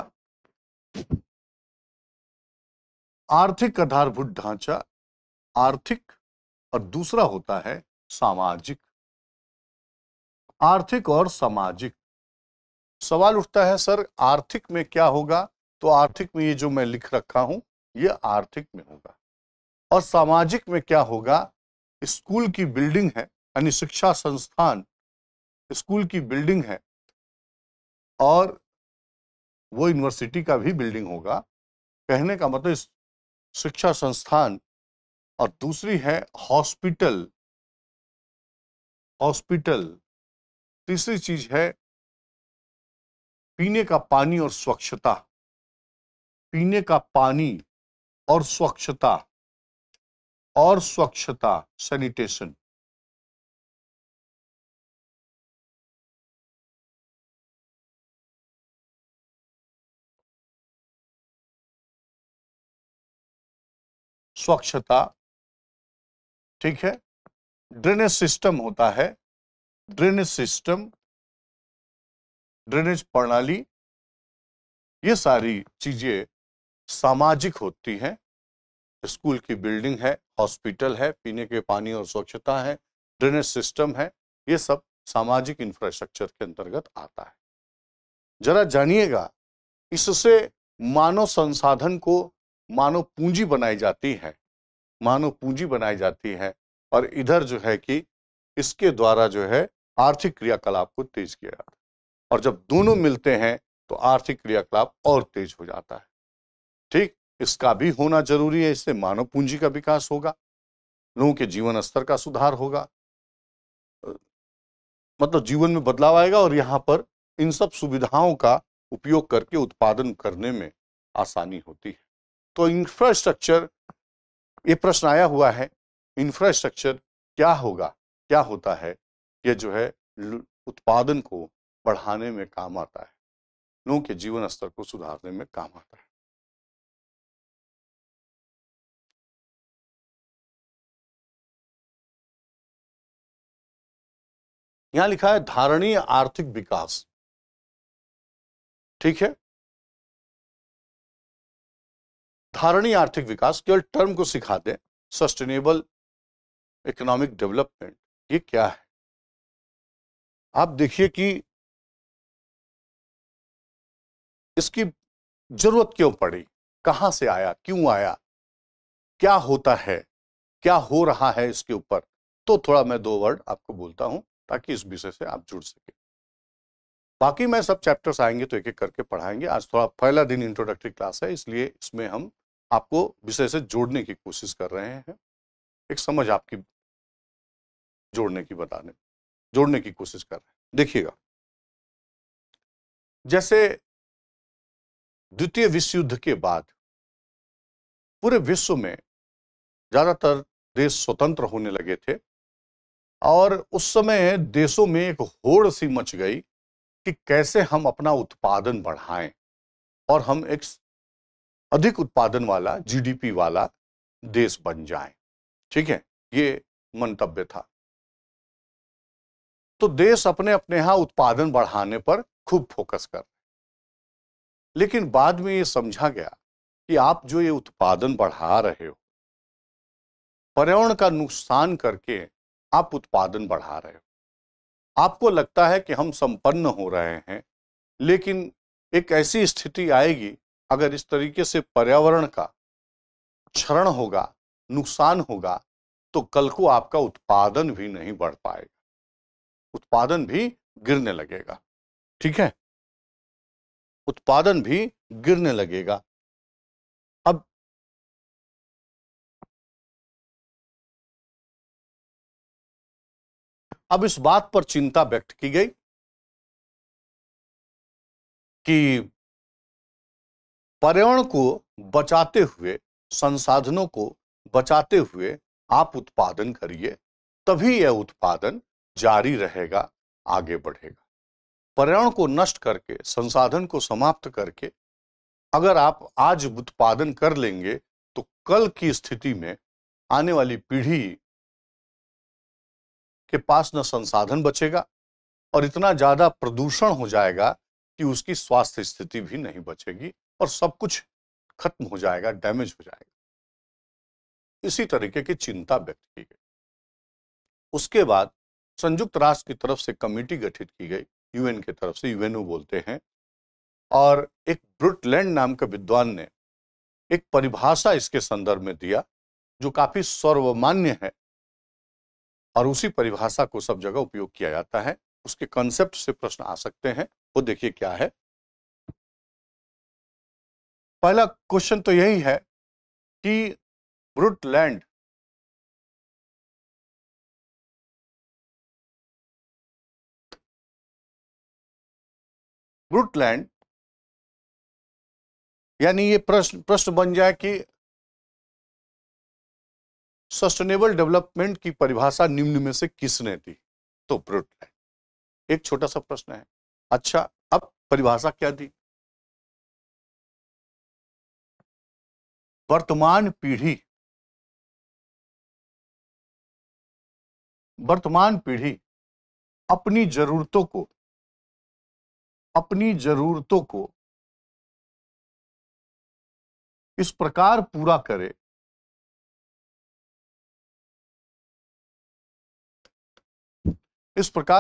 आर्थिक आधारभूत ढांचा, आर्थिक, और दूसरा होता है सामाजिक। आर्थिक और सामाजिक। सवाल उठता है सर आर्थिक में क्या होगा? तो आर्थिक में ये जो मैं लिख रखा हूं ये आर्थिक में होगा। और सामाजिक में क्या होगा? स्कूल की बिल्डिंग है, यानी शिक्षा संस्थान स्कूल की बिल्डिंग है, और वो यूनिवर्सिटी का भी बिल्डिंग होगा। कहने का मतलब शिक्षा संस्थान, और दूसरी है हॉस्पिटल। हॉस्पिटल। तीसरी चीज है पीने का पानी और स्वच्छता। पीने का पानी और स्वच्छता, और स्वच्छता, सैनिटेशन। स्वच्छता, ठीक है। ड्रेनेज सिस्टम होता है, ड्रेनेज सिस्टम, ड्रेनेज प्रणाली, ये सारी चीजें सामाजिक होती हैं। स्कूल की बिल्डिंग है, हॉस्पिटल है, पीने के पानी और स्वच्छता है, ड्रेनेज सिस्टम है, ये सब सामाजिक इंफ्रास्ट्रक्चर के अंतर्गत आता है। जरा जानिएगा, इससे मानव संसाधन को मानव पूंजी बनाई जाती है, मानव पूंजी बनाई जाती है, और इधर जो है कि इसके द्वारा जो है आर्थिक क्रियाकलाप को तेज किया जाता है। और जब दोनों मिलते हैं तो आर्थिक क्रियाकलाप और तेज हो जाता है। ठीक, इसका भी होना जरूरी है। इससे मानव पूंजी का विकास होगा, लोगों के जीवन स्तर का सुधार होगा, मतलब जीवन में बदलाव आएगा, और यहां पर इन सब सुविधाओं का उपयोग करके उत्पादन करने में आसानी होती है। तो इंफ्रास्ट्रक्चर, ये प्रश्न आया हुआ है, इंफ्रास्ट्रक्चर क्या होगा, क्या होता है? ये जो है उत्पादन को बढ़ाने में काम आता है, लोगों के जीवन स्तर को सुधारने में काम आता है। यहां लिखा है धारणीय आर्थिक विकास, ठीक है। धारणीय आर्थिक विकास, केवल टर्म को सिखा दें, सस्टेनेबल इकोनॉमिक डेवलपमेंट, ये क्या है? आप देखिए कि इसकी जरूरत क्यों पड़ी, कहां से आया, क्यों आया, क्या होता है, क्या हो रहा है इसके ऊपर। तो थोड़ा मैं दो वर्ड आपको बोलता हूं ताकि इस विषय से आप जुड़ सके। बाकी मैं सब चैप्टर्स आएंगे तो एक एक करके पढ़ाएंगे। आज थोड़ा पहला दिन इंट्रोडक्टरी क्लास है, इसलिए इसमें हम आपको विषय से जोड़ने की कोशिश कर रहे हैं, एक समझ आपकी जोड़ने की कोशिश कर रहे हैं। देखिएगा, जैसे द्वितीय विश्व युद्ध के बाद पूरे विश्व में ज्यादातर देश स्वतंत्र होने लगे थे, और उस समय देशों में एक होड़ सी मच गई कि कैसे हम अपना उत्पादन बढ़ाएं और हम एक अधिक उत्पादन वाला, जीडीपी वाला देश बन जाएं। ठीक है, ये मंतव्य था। तो देश अपने अपने यहां उत्पादन बढ़ाने पर खूब फोकस कर, लेकिन बाद में ये समझा गया कि आप जो ये उत्पादन बढ़ा रहे हो, पर्यावरण का नुकसान करके आप उत्पादन बढ़ा रहे हो। आपको लगता है कि हम संपन्न हो रहे हैं, लेकिन एक ऐसी स्थिति आएगी अगर इस तरीके से पर्यावरण का क्षरण होगा, नुकसान होगा, तो कल को आपका उत्पादन भी नहीं बढ़ पाएगा, उत्पादन भी गिरने लगेगा। ठीक है, उत्पादन भी गिरने लगेगा। अब अब इस बात पर चिंता व्यक्त की गई कि पर्यावरण को बचाते हुए, संसाधनों को बचाते हुए आप उत्पादन करिए, तभी यह उत्पादन जारी रहेगा, आगे बढ़ेगा। पर्यावरण को नष्ट करके, संसाधन को समाप्त करके अगर आप आज उत्पादन कर लेंगे तो कल की स्थिति में आने वाली पीढ़ी के पास न संसाधन बचेगा और इतना ज्यादा प्रदूषण हो जाएगा कि उसकी स्वास्थ्य स्थिति भी नहीं बचेगी और सब कुछ खत्म हो जाएगा, डैमेज हो जाएगा। इसी तरीके की चिंता व्यक्त की गई। उसके बाद संयुक्त राष्ट्र की तरफ से कमेटी गठित की गई, यूएन की तरफ से, यूएनओ बोलते हैं, और एक ब्रुटलैंड नाम के विद्वान ने एक परिभाषा इसके संदर्भ में दिया जो काफी सर्वमान्य है और उसी परिभाषा को सब जगह उपयोग किया जाता है। उसके कॉन्सेप्ट से प्रश्न आ सकते हैं, वो देखिए क्या है। पहला क्वेश्चन तो यही है कि ब्रुटलैंड यानी ये प्रश्न बन जाए कि सस्टेनेबल डेवलपमेंट की परिभाषा निम्न में से किसने दी? तो ब्रुटलैंड। एक छोटा सा प्रश्न है। अच्छा, अब परिभाषा क्या दी? वर्तमान पीढ़ी अपनी जरूरतों को इस प्रकार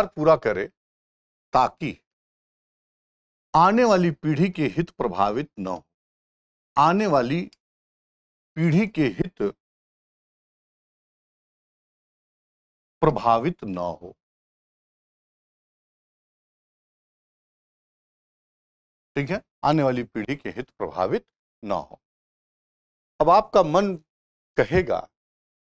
पूरा करे ताकि आने वाली पीढ़ी के हित प्रभावित न हो। आने वाली पीढ़ी के हित प्रभावित न हो। ठीक है, आने वाली पीढ़ी के हित प्रभावित न हो। अब आपका मन कहेगा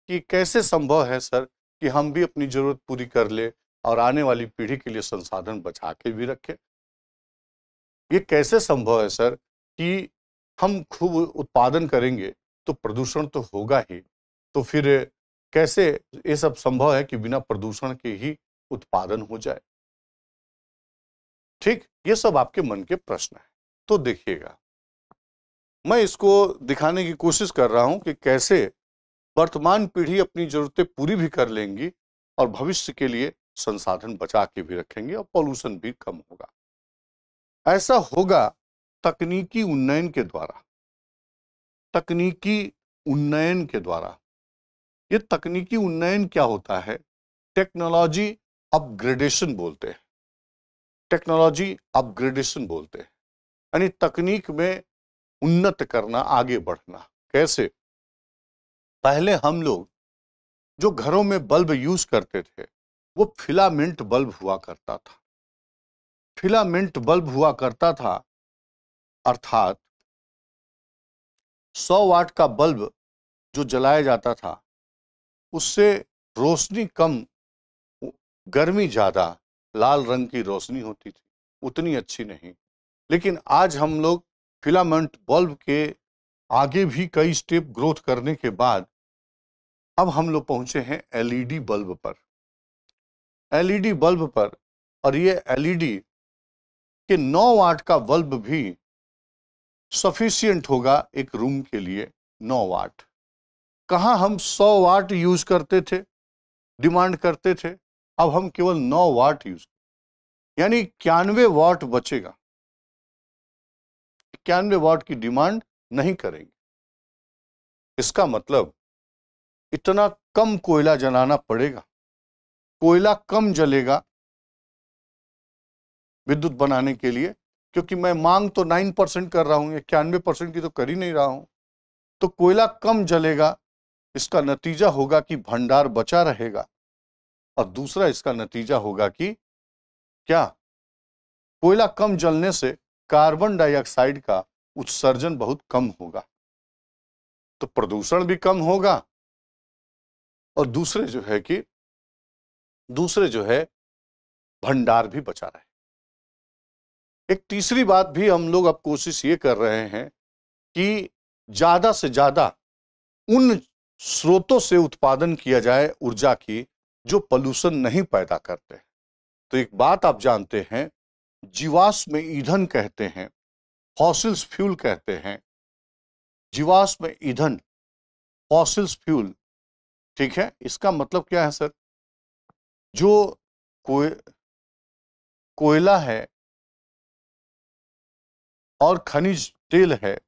कि कैसे संभव है सर कि हम भी अपनी जरूरत पूरी कर ले और आने वाली पीढ़ी के लिए संसाधन बचा के भी रखें? ये कैसे संभव है सर कि हम खूब उत्पादन करेंगे तो प्रदूषण तो होगा ही, तो फिर कैसे ये सब संभव है कि बिना प्रदूषण के ही उत्पादन हो जाए? ठीक, ये सब आपके मन के प्रश्न है। तो देखिएगा, मैं इसको दिखाने की कोशिश कर रहा हूं कि कैसे वर्तमान पीढ़ी अपनी जरूरतें पूरी भी कर लेंगी और भविष्य के लिए संसाधन बचा के भी रखेंगे और पॉल्यूशन भी कम होगा। ऐसा होगा तकनीकी उन्नयन के द्वारा। ये तकनीकी उन्नयन क्या होता है? टेक्नोलॉजी अपग्रेडेशन बोलते हैं। यानी तकनीक में उन्नत करना, आगे बढ़ना। कैसे? पहले हम लोग जो घरों में बल्ब यूज करते थे वो फिलामेंट बल्ब हुआ करता था। अर्थात 100 वाट का बल्ब जो जलाया जाता था उससे रोशनी कम, गर्मी ज्यादा, लाल रंग की रोशनी होती थी, उतनी अच्छी नहीं। लेकिन आज हम लोग फिलामेंट बल्ब के आगे भी कई स्टेप ग्रोथ करने के बाद अब हम लोग पहुंचे हैं एलईडी बल्ब पर। और ये एलईडी के 9 वाट का बल्ब भी सफिशिएंट होगा एक रूम के लिए। 9 वाट कहां हम 100 वाट यूज करते थे, डिमांड करते थे, अब हम केवल 9 वाट यूज, यानी 91 वाट बचेगा। 91 वाट की डिमांड नहीं करेंगे। इसका मतलब इतना कम कोयला जलाना पड़ेगा, कोयला कम जलेगा विद्युत बनाने के लिए, क्योंकि मैं मांग तो 9% कर रहा हूं, 91% की तो कर ही नहीं रहा हूं। तो कोयला कम जलेगा, इसका नतीजा होगा कि भंडार बचा रहेगा। और दूसरा इसका नतीजा होगा कि क्या, कोयला कम जलने से कार्बन डाइऑक्साइड का उत्सर्जन बहुत कम होगा, तो प्रदूषण भी कम होगा और दूसरे जो है कि दूसरे जो है भंडार भी बचा रहे। एक तीसरी बात भी हम लोग अब कोशिश ये कर रहे हैं कि ज्यादा से ज्यादा उन स्रोतों से उत्पादन किया जाए ऊर्जा की जो पॉल्यूशन नहीं पैदा करते हैं। तो एक बात आप जानते हैं, जीवाश्म ईंधन कहते हैं, फॉसिल्स फ्यूल कहते हैं, जीवाश्म ईंधन, फॉसिल्स फ्यूल, ठीक है। इसका मतलब क्या है सर? जो कोयला है और खनिज तेल है,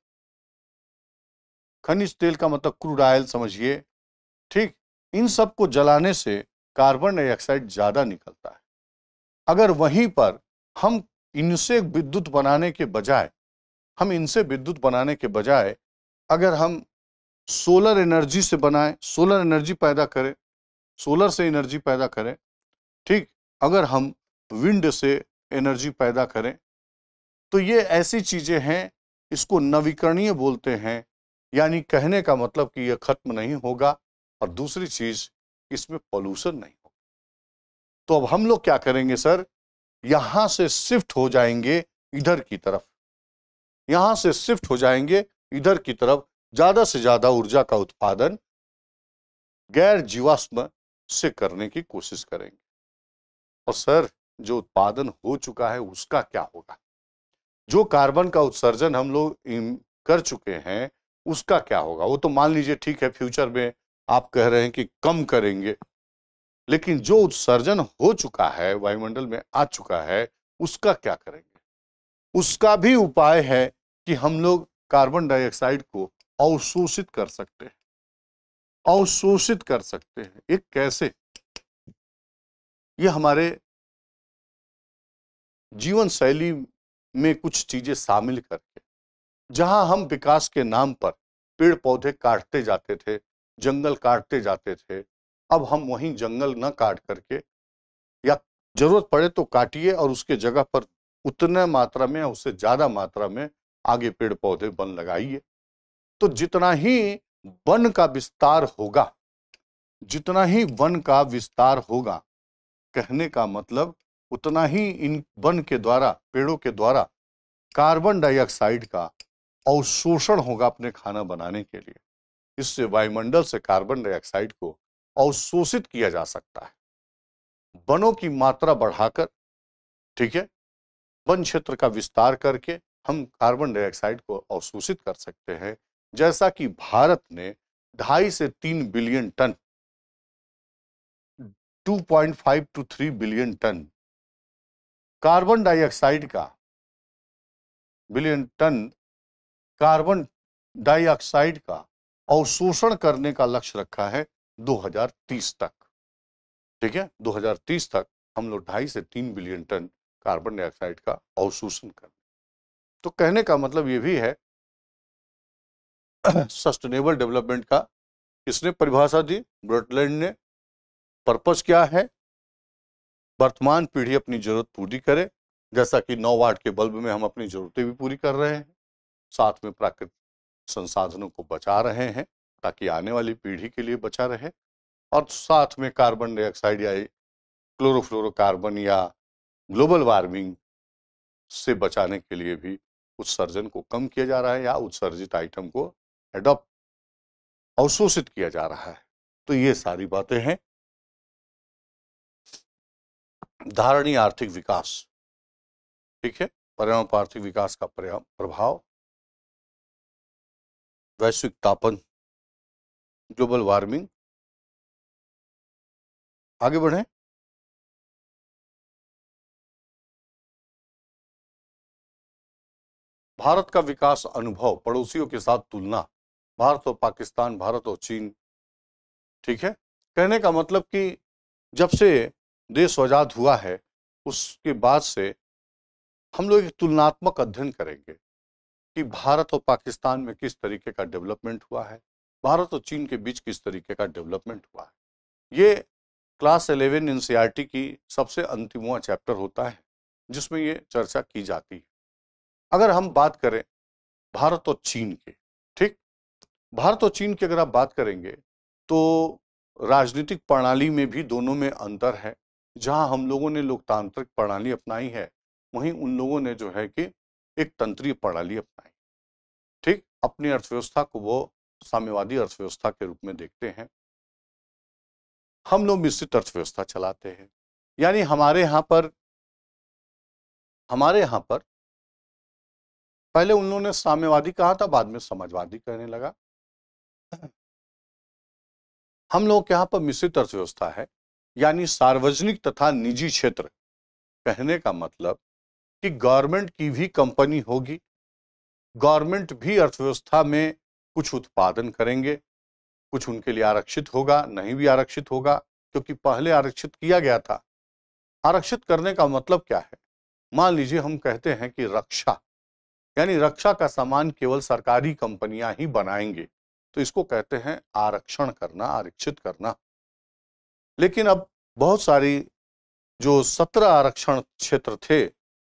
खनिज तेल का मतलब क्रूड ऑयल समझिए, ठीक। इन सब को जलाने से कार्बन डाइऑक्साइड ज्यादा निकलता है। अगर वहीं पर हम इनसे विद्युत बनाने के बजाय अगर हम सोलर एनर्जी से बनाएं, सोलर एनर्जी पैदा करें, सोलर से एनर्जी पैदा करें, ठीक। अगर हम विंड से एनर्जी पैदा करें, तो ये ऐसी चीजें हैं, इसको नवीकरणीय बोलते हैं। यानी कहने का मतलब कि यह खत्म नहीं होगा, और दूसरी चीज इसमें पॉल्यूशन नहीं होगा। तो अब हम लोग क्या करेंगे सर? यहां से शिफ्ट हो जाएंगे इधर की तरफ, यहां से शिफ्ट हो जाएंगे इधर की तरफ, ज्यादा से ज्यादा ऊर्जा का उत्पादन गैर जीवाश्म से करने की कोशिश करेंगे। और सर, जो उत्पादन हो चुका है उसका क्या होगा? जो कार्बन का उत्सर्जन हम लोग कर चुके हैं उसका क्या होगा? वो तो मान लीजिए ठीक है, फ्यूचर में आप कह रहे हैं कि कम करेंगे, लेकिन जो उत्सर्जन हो चुका है, वायुमंडल में आ चुका है, उसका क्या करेंगे? उसका भी उपाय है कि हम लोग कार्बन डाइऑक्साइड को अवशोषित कर सकते हैं, अवशोषित कर सकते हैं। एक कैसे? ये हमारे जीवन शैली में कुछ चीजें शामिल करके, जहां हम विकास के नाम पर पेड़ पौधे काटते जाते थे, जंगल काटते जाते थे, अब हम वहीं जंगल न काट करके, या जरूरत पड़े तो काटिए और उसके जगह पर उतने मात्रा में, उससे ज्यादा मात्रा में आगे पेड़ पौधे वन लगाइए। तो जितना ही वन का विस्तार होगा, जितना ही वन का विस्तार होगा, कहने का मतलब उतना ही इन वन के द्वारा, पेड़ों के द्वारा कार्बन डाइऑक्साइड का अवशोषण होगा अपने खाना बनाने के लिए। इससे वायुमंडल से कार्बन डाइऑक्साइड को अवशोषित किया जा सकता है। वनों की मात्रा बढ़ाकर, ठीक है, वन क्षेत्र का विस्तार करके हम कार्बन डाइऑक्साइड को अवशोषित कर सकते हैं। जैसा कि भारत ने 2.5 से 3 billion ton, 2.5 to 3 billion ton carbon dioxide का, बिलियन टन कार्बन डाइऑक्साइड का अवशोषण करने का लक्ष्य रखा है 2030 तक, ठीक है। 2030 तक हम लोग 2.5 से 3 बिलियन टन कार्बन डाइऑक्साइड का अवशोषण करने। तो कहने का मतलब ये भी है, सस्टेनेबल डेवलपमेंट का किसने परिभाषा दी? ब्रटलैंड ने। पर्पस क्या है? वर्तमान पीढ़ी अपनी जरूरत पूरी करे, जैसा कि 9 वाट के बल्ब में हम अपनी जरूरतें भी पूरी कर रहे हैं, साथ में प्राकृतिक संसाधनों को बचा रहे हैं ताकि आने वाली पीढ़ी के लिए बचा रहे, और साथ में कार्बन डाइऑक्साइड या क्लोरोफ्लोरोकार्बन या ग्लोबल वार्मिंग से बचाने के लिए भी उत्सर्जन को कम किया जा रहा है, या उत्सर्जित आइटम को एडॉप्ट, अवशोषित किया जा रहा है। तो ये सारी बातें हैं। धारणीय आर्थिक विकास, ठीक है, पर्यावरण पर आर्थिक विकास का प्रभाव, वैश्विक तापन, ग्लोबल वार्मिंग। आगे बढ़ें। भारत का विकास अनुभव, पड़ोसियों के साथ तुलना, भारत और पाकिस्तान, भारत और चीन, ठीक है। कहने का मतलब कि जब से देश आजाद हुआ है उसके बाद से हम लोग एक तुलनात्मक अध्ययन करेंगे कि भारत और पाकिस्तान में किस तरीके का डेवलपमेंट हुआ है, भारत और चीन के बीच किस तरीके का डेवलपमेंट हुआ है। ये क्लास 11 एनसीईआरटी की सबसे अंतिमवां चैप्टर होता है जिसमें ये चर्चा की जाती है। अगर हम बात करें भारत और चीन के, ठीक, भारत और चीन की अगर आप बात करेंगे तो राजनीतिक प्रणाली में भी दोनों में अंतर है, जहां हम लोगों ने लोकतांत्रिक प्रणाली अपनाई है, वहीं उन लोगों ने जो है कि एक तंत्रीय प्रणाली अपनाई। ठीक, अपनी अर्थव्यवस्था को वो साम्यवादी अर्थव्यवस्था के रूप में देखते हैं। हम लोग मिश्रित अर्थव्यवस्था चलाते हैं, यानी हमारे यहाँ पर पहले उन लोगों ने साम्यवादी कहा था, बाद में समाजवादी कहने लगा। हम लोग के यहाँ पर मिश्रित अर्थव्यवस्था है, यानी सार्वजनिक तथा निजी क्षेत्र। कहने का मतलब कि गवर्नमेंट की भी कंपनी होगी, गवर्नमेंट भी अर्थव्यवस्था में कुछ उत्पादन करेंगे, कुछ उनके लिए आरक्षित होगा, नहीं भी आरक्षित होगा, क्योंकि पहले आरक्षित किया गया था। आरक्षित करने का मतलब क्या है? मान लीजिए हम कहते हैं कि रक्षा, यानी रक्षा का सामान केवल सरकारी कंपनियां ही बनाएंगे, तो इसको कहते हैं आरक्षण करना, आरक्षित करना। लेकिन अब बहुत सारी जो 17 आरक्षण क्षेत्र थे,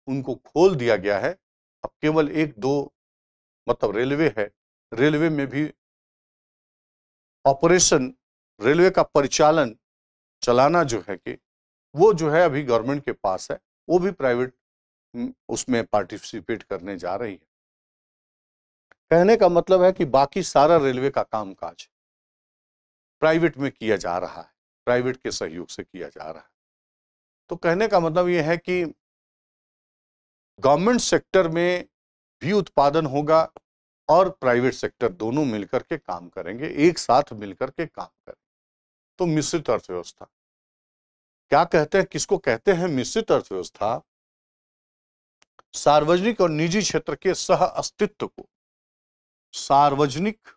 उनको खोल दिया गया है। अब केवल एक दो, मतलब रेलवे है, रेलवे में भी ऑपरेशन, रेलवे का परिचालन चलाना जो है कि वो जो है अभी गवर्नमेंट के पास है, वो भी प्राइवेट उसमें पार्टिसिपेट करने जा रही है। कहने का मतलब है कि बाकी सारा रेलवे का कामकाज प्राइवेट में किया जा रहा है, प्राइवेट के सहयोग से किया जा रहा है। तो कहने का मतलब यह है कि गवर्नमेंट सेक्टर में भी उत्पादन होगा और प्राइवेट सेक्टर, दोनों मिलकर के काम करेंगे, एक साथ मिलकर के काम करेंगे। तो मिश्रित अर्थव्यवस्था क्या कहते हैं, किसको कहते हैं मिश्रित अर्थव्यवस्था? सार्वजनिक और निजी क्षेत्र के सह अस्तित्व को, सार्वजनिक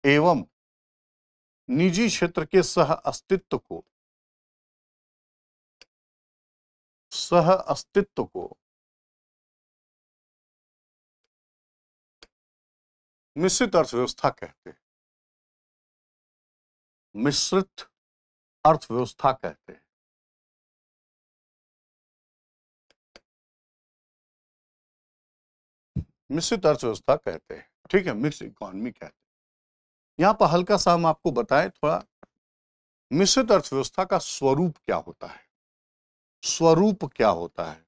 एवं निजी क्षेत्र के सह अस्तित्व को, सह अस्तित्व को मिश्रित अर्थव्यवस्था कहते हैं, मिश्रित अर्थव्यवस्था कहते हैं। मिश्रित अर्थव्यवस्था कहते हैं, ठीक है, मिक्स इकोनॉमी कहते हैं। यहां पर हल्का सा हम आपको बताएं थोड़ा, मिश्रित अर्थव्यवस्था का स्वरूप क्या होता है? स्वरूप क्या होता है?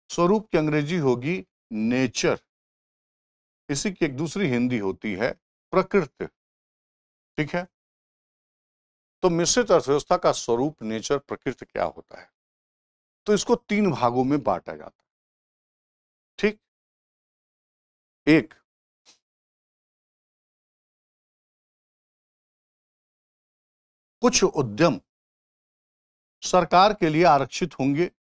स्वरूप की अंग्रेजी होगी नेचर, इसी की एक दूसरी हिंदी होती है प्रकृति। ठीक है, तो मिश्रित अर्थव्यवस्था का स्वरूप, नेचर, प्रकृति क्या होता है? तो इसको 3 भागों में बांटा जाता है। ठीक, एक, कुछ उद्यम सरकार के लिए आरक्षित होंगे,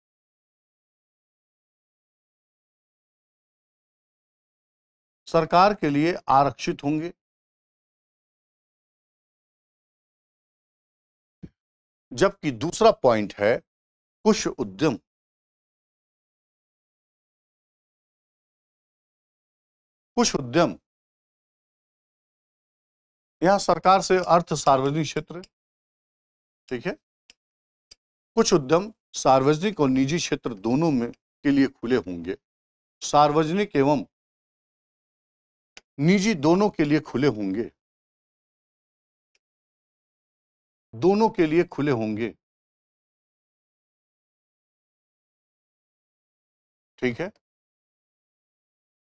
सरकार के लिए आरक्षित होंगे, जबकि दूसरा पॉइंट है कुछ उद्यम यहां सरकार से अर्थ सार्वजनिक क्षेत्र, ठीक है, कुछ उद्यम सार्वजनिक और निजी क्षेत्र दोनों में के लिए खुले होंगे, सार्वजनिक एवं निजी दोनों के लिए खुले होंगे, दोनों के लिए खुले होंगे। ठीक है,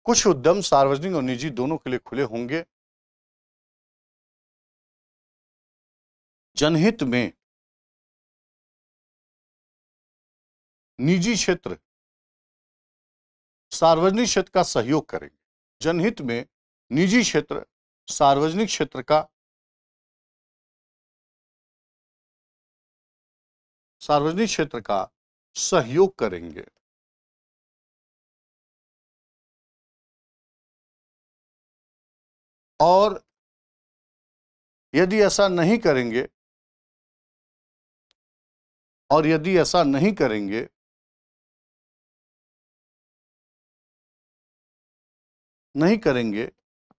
कुछ उद्यम सार्वजनिक और निजी दोनों के लिए खुले होंगे, जनहित में निजी क्षेत्र सार्वजनिक क्षेत्र का सहयोग करेंगे, जनहित में निजी क्षेत्र सार्वजनिक क्षेत्र का सहयोग करेंगे। और यदि ऐसा नहीं करेंगे, और यदि ऐसा नहीं करेंगे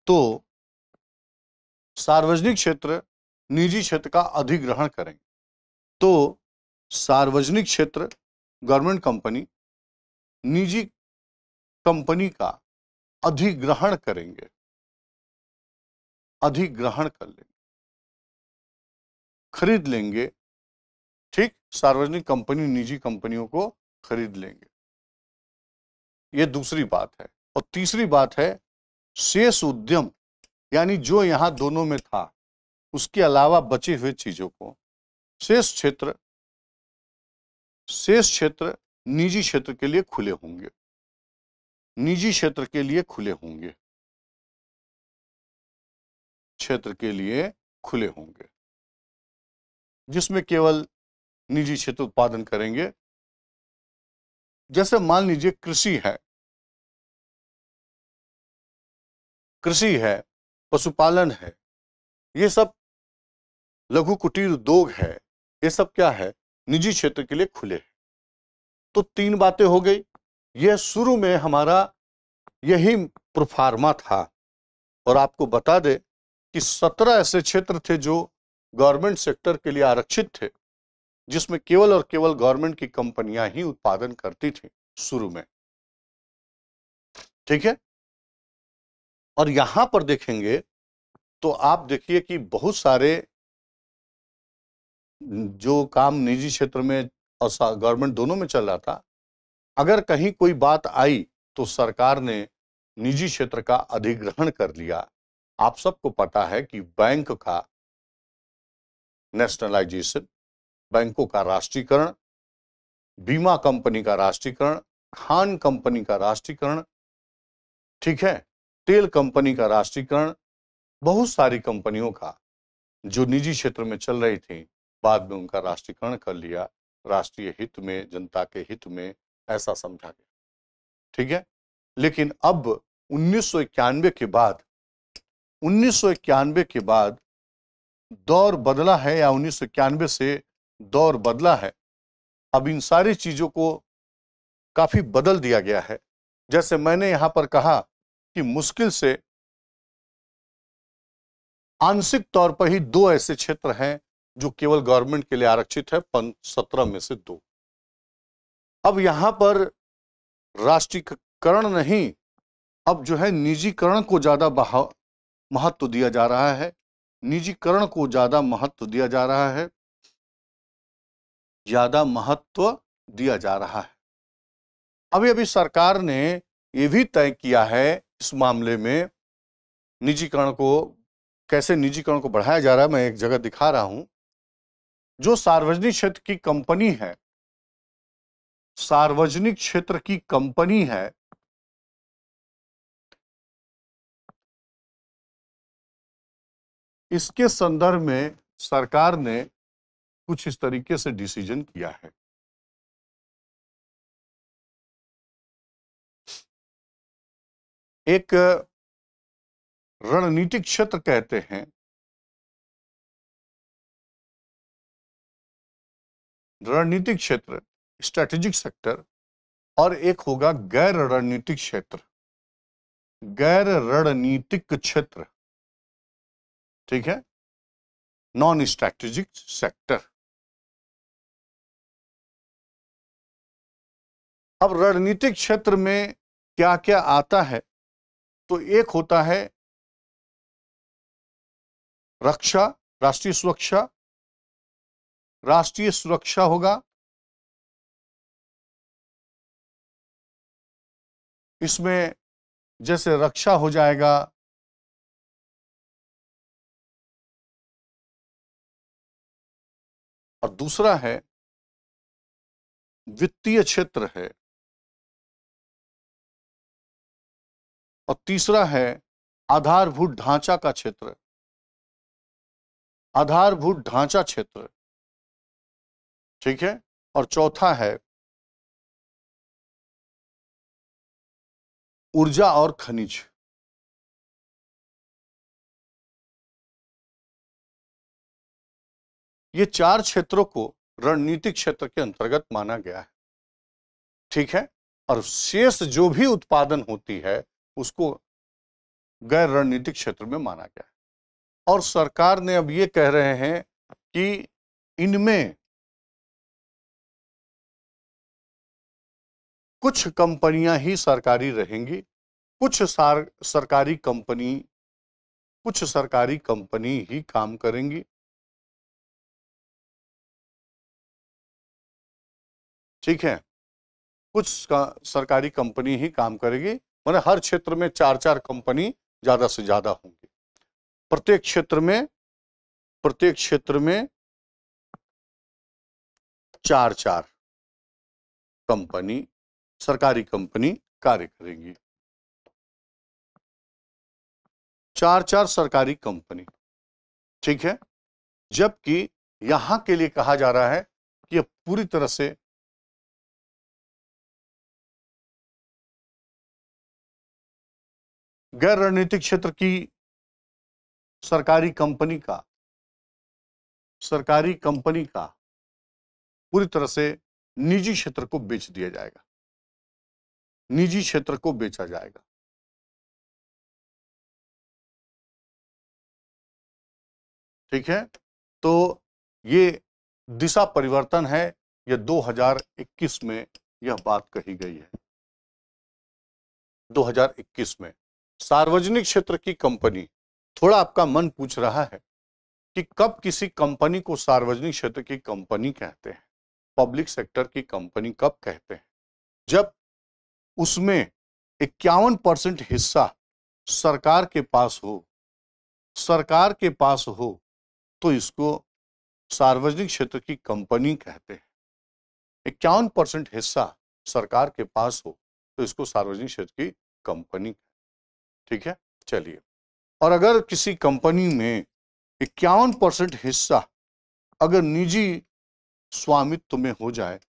तो सार्वजनिक क्षेत्र निजी क्षेत्र का अधिग्रहण करेंगे। तो सार्वजनिक क्षेत्र गवर्नमेंट कंपनी निजी कंपनी का अधिग्रहण करेंगे, अधिग्रहण कर लेंगे। खरीद लेंगे, ठीक, सार्वजनिक कंपनी निजी कंपनियों को खरीद लेंगे। ये दूसरी बात है। और तीसरी बात है शेष उद्यम, यानी जो यहां दोनों में था उसके अलावा बचे हुए चीजों को, शेष क्षेत्र निजी क्षेत्र के लिए खुले होंगे, निजी क्षेत्र के लिए खुले होंगे, क्षेत्र के लिए खुले होंगे, जिसमें केवल निजी क्षेत्र उत्पादन करेंगे। जैसे मान लीजिए कृषि है, पशुपालन है, ये सब लघु कुटीर उद्योग है, ये सब क्या है, निजी क्षेत्र के लिए खुले हैं। तो तीन बातें हो गई। यह शुरू में हमारा यही प्रोफार्मा था। और आपको बता दे कि 17 ऐसे क्षेत्र थे जो गवर्नमेंट सेक्टर के लिए आरक्षित थे, जिसमें केवल और केवल गवर्नमेंट की कंपनियां ही उत्पादन करती थी शुरू में, ठीक है। और यहां पर देखेंगे तो आप देखिए कि बहुत सारे जो काम निजी क्षेत्र में और गवर्नमेंट दोनों में चल रहा था, अगर कहीं कोई बात आई तो सरकार ने निजी क्षेत्र का अधिग्रहण कर लिया। आप सबको पता है कि बैंक का नेशनलाइजेशन, बैंकों का राष्ट्रीयकरण, बीमा कंपनी का राष्ट्रीयकरण, खान कंपनी का राष्ट्रीयकरण, ठीक है, तेल कंपनी का राष्ट्रीयकरण, बहुत सारी कंपनियों का जो निजी क्षेत्र में चल रही थी, बाद में उनका राष्ट्रीयकरण कर लिया, राष्ट्रीय हित में, जनता के हित में, ऐसा समझा गया, ठीक है। लेकिन अब 1991 के बाद दौर बदला है, या 1991 से दौर बदला है। अब इन सारी चीजों को काफी बदल दिया गया है। जैसे मैंने यहां पर कहा कि मुश्किल से आंशिक तौर पर ही 2 ऐसे क्षेत्र हैं जो केवल गवर्नमेंट के लिए आरक्षित है, 17 में से 2। अब यहां पर राष्ट्रीयकरण नहीं, अब जो है निजीकरण को ज्यादा महत्व दिया जा रहा है, निजीकरण को ज्यादा महत्व दिया जा रहा है, ज्यादा महत्व दिया जा रहा है। अभी सरकार ने यह भी तय किया है इस मामले में निजीकरण को, कैसे निजीकरण को बढ़ाया जा रहा है। मैं एक जगह दिखा रहा हूं, जो सार्वजनिक क्षेत्र की कंपनी है, सार्वजनिक क्षेत्र की कंपनी है, इसके संदर्भ में सरकार ने कुछ इस तरीके से डिसीजन किया है। एक रणनीतिक क्षेत्र कहते हैं, रणनीतिक क्षेत्र, स्ट्रेटेजिक सेक्टर, और एक होगा गैर रणनीतिक क्षेत्र, गैर रणनीतिक क्षेत्र, ठीक है, नॉन स्ट्रेटेजिक सेक्टर। अब रणनीतिक क्षेत्र में क्या क्या आता है, तो एक होता है रक्षा, राष्ट्रीय सुरक्षा, राष्ट्रीय सुरक्षा होगा, इसमें जैसे रक्षा हो जाएगा, और दूसरा है वित्तीय क्षेत्र है, और तीसरा है आधारभूत ढांचा का क्षेत्र, आधारभूत ढांचा क्षेत्र, ठीक है, और चौथा है ऊर्जा और खनिज। ये 4 क्षेत्रों को रणनीतिक क्षेत्र के अंतर्गत माना गया है, ठीक है। और शेष जो भी उत्पादन होती है उसको गैर रणनीतिक क्षेत्र में माना गया है। और सरकार ने अब ये कह रहे हैं कि इनमें कुछ कंपनियां ही सरकारी रहेंगी, कुछ सरकारी कंपनी ही काम करेंगी, ठीक है, कुछ सरकारी कंपनी ही काम करेगी, मतलब हर क्षेत्र में 4-4 कंपनी ज्यादा से ज्यादा होंगी। प्रत्येक क्षेत्र में 4-4 कंपनी, सरकारी कंपनी कार्य करेंगी। 4-4 सरकारी कंपनी, ठीक है। जबकि यहां के लिए कहा जा रहा है कि यह पूरी तरह से गैर रणनीतिक क्षेत्र की सरकारी कंपनी का पूरी तरह से निजी क्षेत्र को बेच दिया जाएगा, निजी क्षेत्र को बेचा जाएगा। ठीक है, तो ये दिशा परिवर्तन है, यह 2021 में यह बात कही गई है। 2021 में सार्वजनिक क्षेत्र की कंपनी, थोड़ा आपका मन पूछ रहा है कि कब किसी कंपनी को सार्वजनिक क्षेत्र की कंपनी कहते हैं, पब्लिक सेक्टर की कंपनी कब कहते हैं? जब उसमें 51% हिस्सा सरकार के पास हो, तो इसको सार्वजनिक क्षेत्र की कंपनी कहते हैं। 51% हिस्सा सरकार के पास हो तो इसको सार्वजनिक क्षेत्र की कंपनी, ठीक है। चलिए, और अगर किसी कंपनी में 51% हिस्सा अगर निजी स्वामित्व में हो जाए,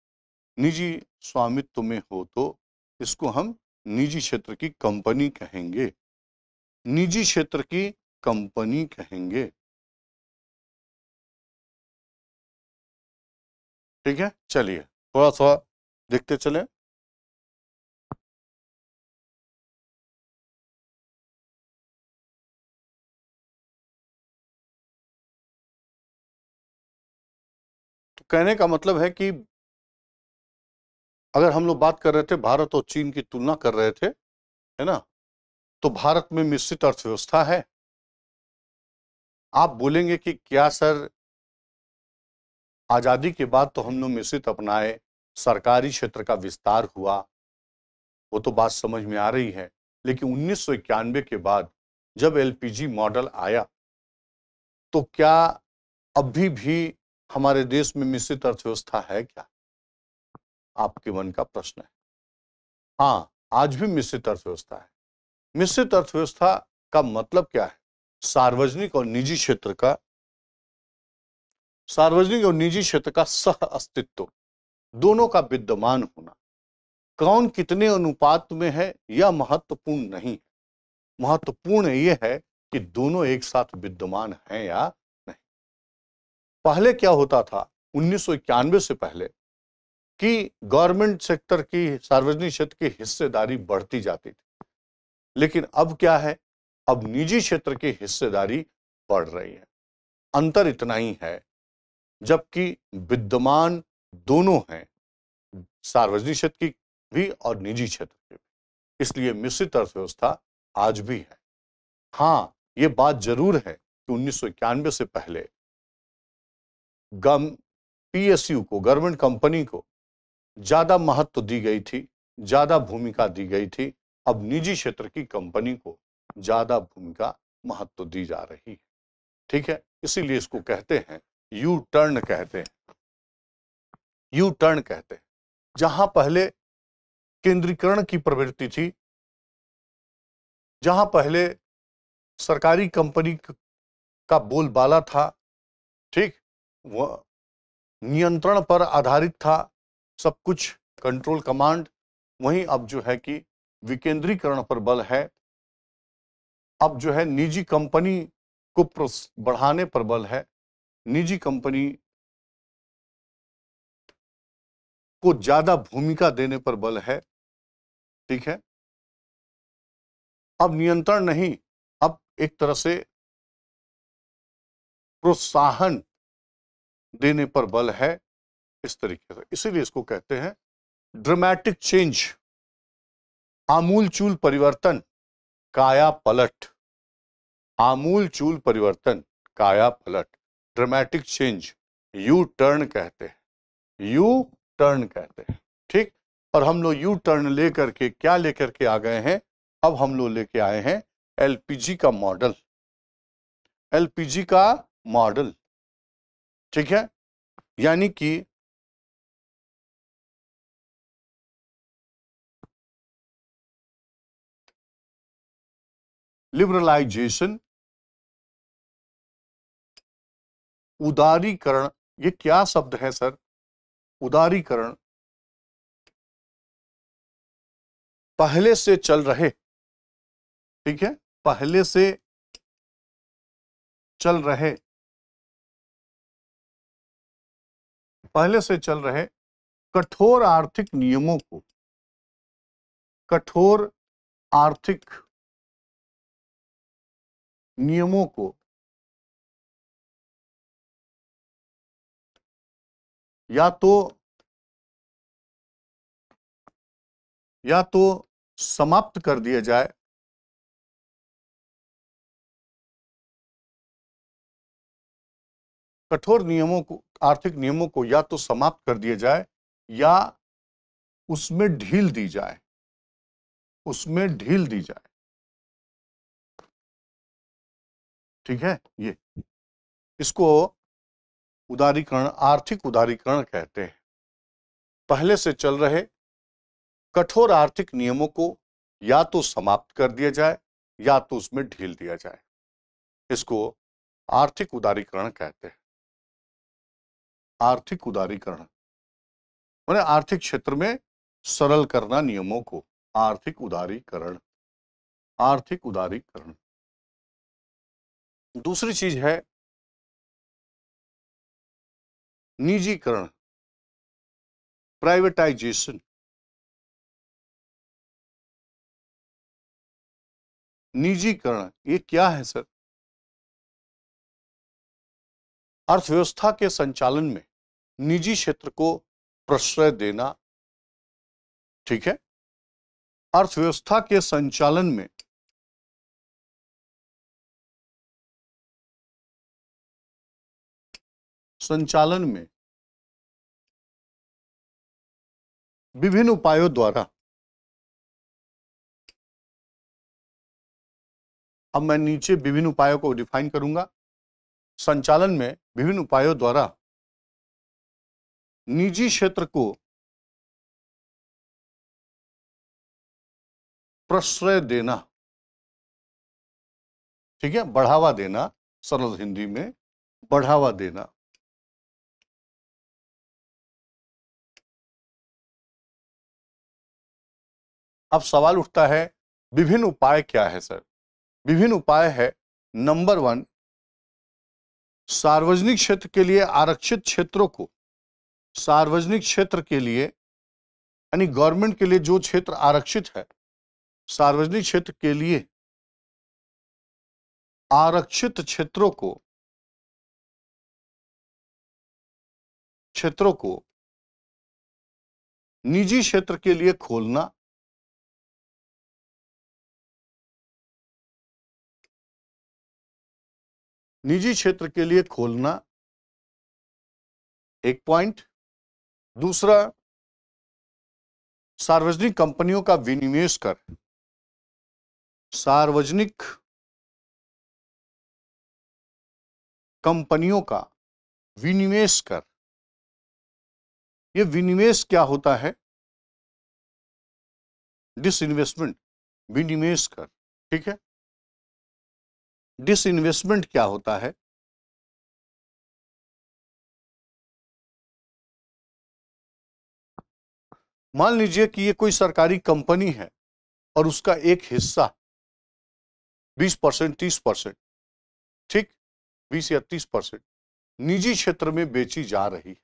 निजी स्वामित्व में हो, तो इसको हम निजी क्षेत्र की कंपनी कहेंगे, निजी क्षेत्र की कंपनी कहेंगे। ठीक है, चलिए थोड़ा सा देखते चले। तो कहने का मतलब है कि अगर हम लोग बात कर रहे थे, भारत और चीन की तुलना कर रहे थे, है ना, तो भारत में मिश्रित अर्थव्यवस्था है। आप बोलेंगे कि क्या सर, आजादी के बाद तो हम लोग मिश्रित अपनाए, सरकारी क्षेत्र का विस्तार हुआ, वो तो बात समझ में आ रही है। लेकिन 1991 के बाद जब एलपीजी मॉडल आया, तो क्या अभी भी हमारे देश में मिश्रित अर्थव्यवस्था है क्या? आपके मन का प्रश्न है। हाँ, आज भी मिश्रित अर्थव्यवस्था है। मिश्रित अर्थव्यवस्था का मतलब क्या है? सार्वजनिक और निजी क्षेत्र का सह अस्तित्व, दोनों का विद्यमान होना। कौन कितने अनुपात में है यह महत्वपूर्ण नहीं है, महत्वपूर्ण यह है कि दोनों एक साथ विद्यमान हैं या नहीं। पहले क्या होता था 1991 से पहले, कि गवर्नमेंट सेक्टर की, सार्वजनिक क्षेत्र की हिस्सेदारी बढ़ती जाती थी। लेकिन अब क्या है, अब निजी क्षेत्र की हिस्सेदारी बढ़ रही है। अंतर इतना ही है, जबकि विद्यमान दोनों हैं, सार्वजनिक क्षेत्र की भी और निजी क्षेत्र की भी। इसलिए मिश्रित अर्थव्यवस्था आज भी है। हाँ, ये बात जरूर है कि 1991 से पहले पीएसयू को, गवर्नमेंट कंपनी को ज्यादा महत्व दी गई थी, ज्यादा भूमिका दी गई थी। अब निजी क्षेत्र की कंपनी को ज्यादा भूमिका, महत्व दी जा रही है। ठीक है, इसीलिए इसको कहते हैं यू टर्न कहते हैं, यू टर्न कहते हैं। जहां पहले केंद्रीकरण की प्रवृत्ति थी, जहां पहले सरकारी कंपनी का बोलबाला था, ठीक, वह नियंत्रण पर आधारित था सब कुछ, कंट्रोल कमांड, वहीं अब जो है कि विकेंद्रीकरण पर बल है। अब जो है निजी कंपनी को बढ़ाने पर बल है, निजी कंपनी को ज्यादा भूमिका देने पर बल है। ठीक है, अब नियंत्रण नहीं, अब एक तरह से प्रोत्साहन देने पर बल है, इस तरीके से। इसीलिए इसको कहते हैं ड्रामेटिक चेंज, आमूलचूल परिवर्तन, काया पलट, आमूलचूल परिवर्तन, काया पलट, ड्रामेटिक चेंज, यू टर्न कहते हैं, यू टर्न कहते हैं। ठीक। और हम लोग यू टर्न लेकर के क्या लेकर के आ गए हैं, अब हम लोग लेके आए हैं एलपीजी का मॉडल, एलपीजी का मॉडल, ठीक है। यानी कि लिबरलाइजेशन, उदारीकरण, ये क्या शब्द है सर, उदारीकरण, पहले से चल रहे, ठीक है, पहले से चल रहे, पहले से चल रहे कठोर आर्थिक नियमों को, कठोर आर्थिक नियमों को या तो समाप्त कर दिया जाए, कठोर नियमों को, आर्थिक नियमों को या तो समाप्त कर दिया जाए या उसमें ढील दी जाए, उसमें ढील दी जाए, ठीक है। ये इसको उदारीकरण, आर्थिक उदारीकरण कहते हैं। पहले से चल रहे कठोर आर्थिक नियमों को या तो समाप्त कर दिया जाए या तो उसमें ढील दिया जाए, इसको आर्थिक उदारीकरण कहते हैं। आर्थिक उदारीकरण माने आर्थिक क्षेत्र में सरल करना नियमों को, आर्थिक उदारीकरण, आर्थिक उदारीकरण। दूसरी चीज है निजीकरण, प्राइवेटाइजेशन। निजीकरण ये क्या है सर, अर्थव्यवस्था के संचालन में निजी क्षेत्र को प्रश्रय देना, ठीक है। अर्थव्यवस्था के संचालन में विभिन्न उपायों द्वारा, अब मैं नीचे विभिन्न उपायों को डिफाइन करूंगा। संचालन में विभिन्न उपायों द्वारा निजी क्षेत्र को प्रश्रय देना, ठीक है, बढ़ावा देना, सरल हिंदी में बढ़ावा देना। अब सवाल उठता है विभिन्न उपाय क्या है सर। विभिन्न उपाय है, नंबर 1, सार्वजनिक क्षेत्र के लिए आरक्षित क्षेत्रों को, सार्वजनिक क्षेत्र के लिए यानी गवर्नमेंट के लिए जो क्षेत्र आरक्षित है, सार्वजनिक क्षेत्र के लिए आरक्षित क्षेत्रों को निजी क्षेत्र के लिए खोलना, निजी क्षेत्र के लिए खोलना, एक पॉइंट। दूसरा, सार्वजनिक कंपनियों का विनिवेश कर, सार्वजनिक कंपनियों का विनिवेश कर। ये विनिवेश क्या होता है, डिसइन्वेस्टमेंट, विनिवेश कर, ठीक है। डिसइन्वेस्टमेंट क्या होता है, मान लीजिए कि ये कोई सरकारी कंपनी है और उसका एक हिस्सा 20%, 30%, ठीक, 20 या 30% निजी क्षेत्र में बेची जा रही है।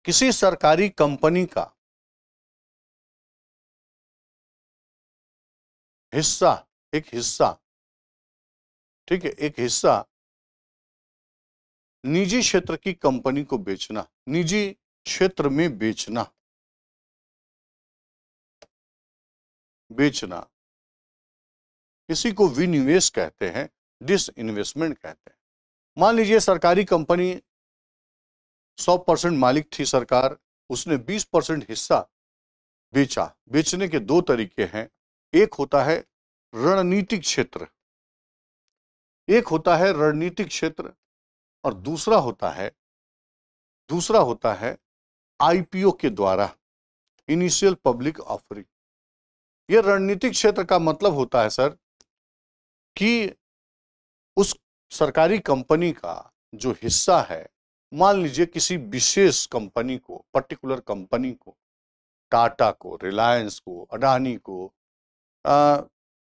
किसी सरकारी कंपनी का हिस्सा, एक हिस्सा, ठीक है, एक हिस्सा निजी क्षेत्र की कंपनी को बेचना, निजी क्षेत्र में बेचना, इसी को विनिवेश कहते हैं, डिसइन्वेस्टमेंट कहते हैं। मान लीजिए सरकारी कंपनी 100% मालिक थी सरकार, उसने 20% हिस्सा बेचा। बेचने के दो तरीके हैं, एक होता है रणनीतिक क्षेत्र, एक होता है रणनीतिक क्षेत्र और दूसरा होता है आईपीओ के द्वारा, इनिशियल पब्लिक ऑफरिंग। ये रणनीतिक क्षेत्र का मतलब होता है सर कि उस सरकारी कंपनी का जो हिस्सा है, मान लीजिए किसी विशेष कंपनी को, पर्टिकुलर कंपनी को, टाटा को, रिलायंस को, अडानी को,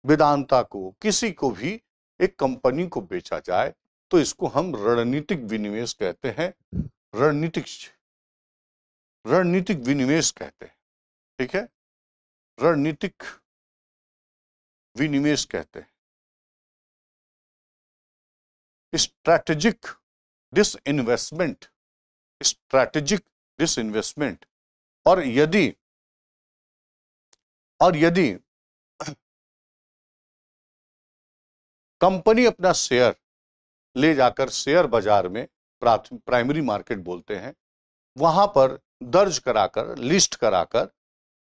वेदांता को, किसी को भी एक कंपनी को बेचा जाए तो इसको हम रणनीतिक विनिवेश कहते हैं, रणनीतिक विनिवेश कहते हैं। ठीक है, रणनीतिक विनिवेश कहते हैं। Strategic disinvestment. और यदि कंपनी अपना शेयर ले जाकर शेयर बाजार में, प्राइमरी मार्केट बोलते हैं, वहां पर दर्ज कराकर, लिस्ट कराकर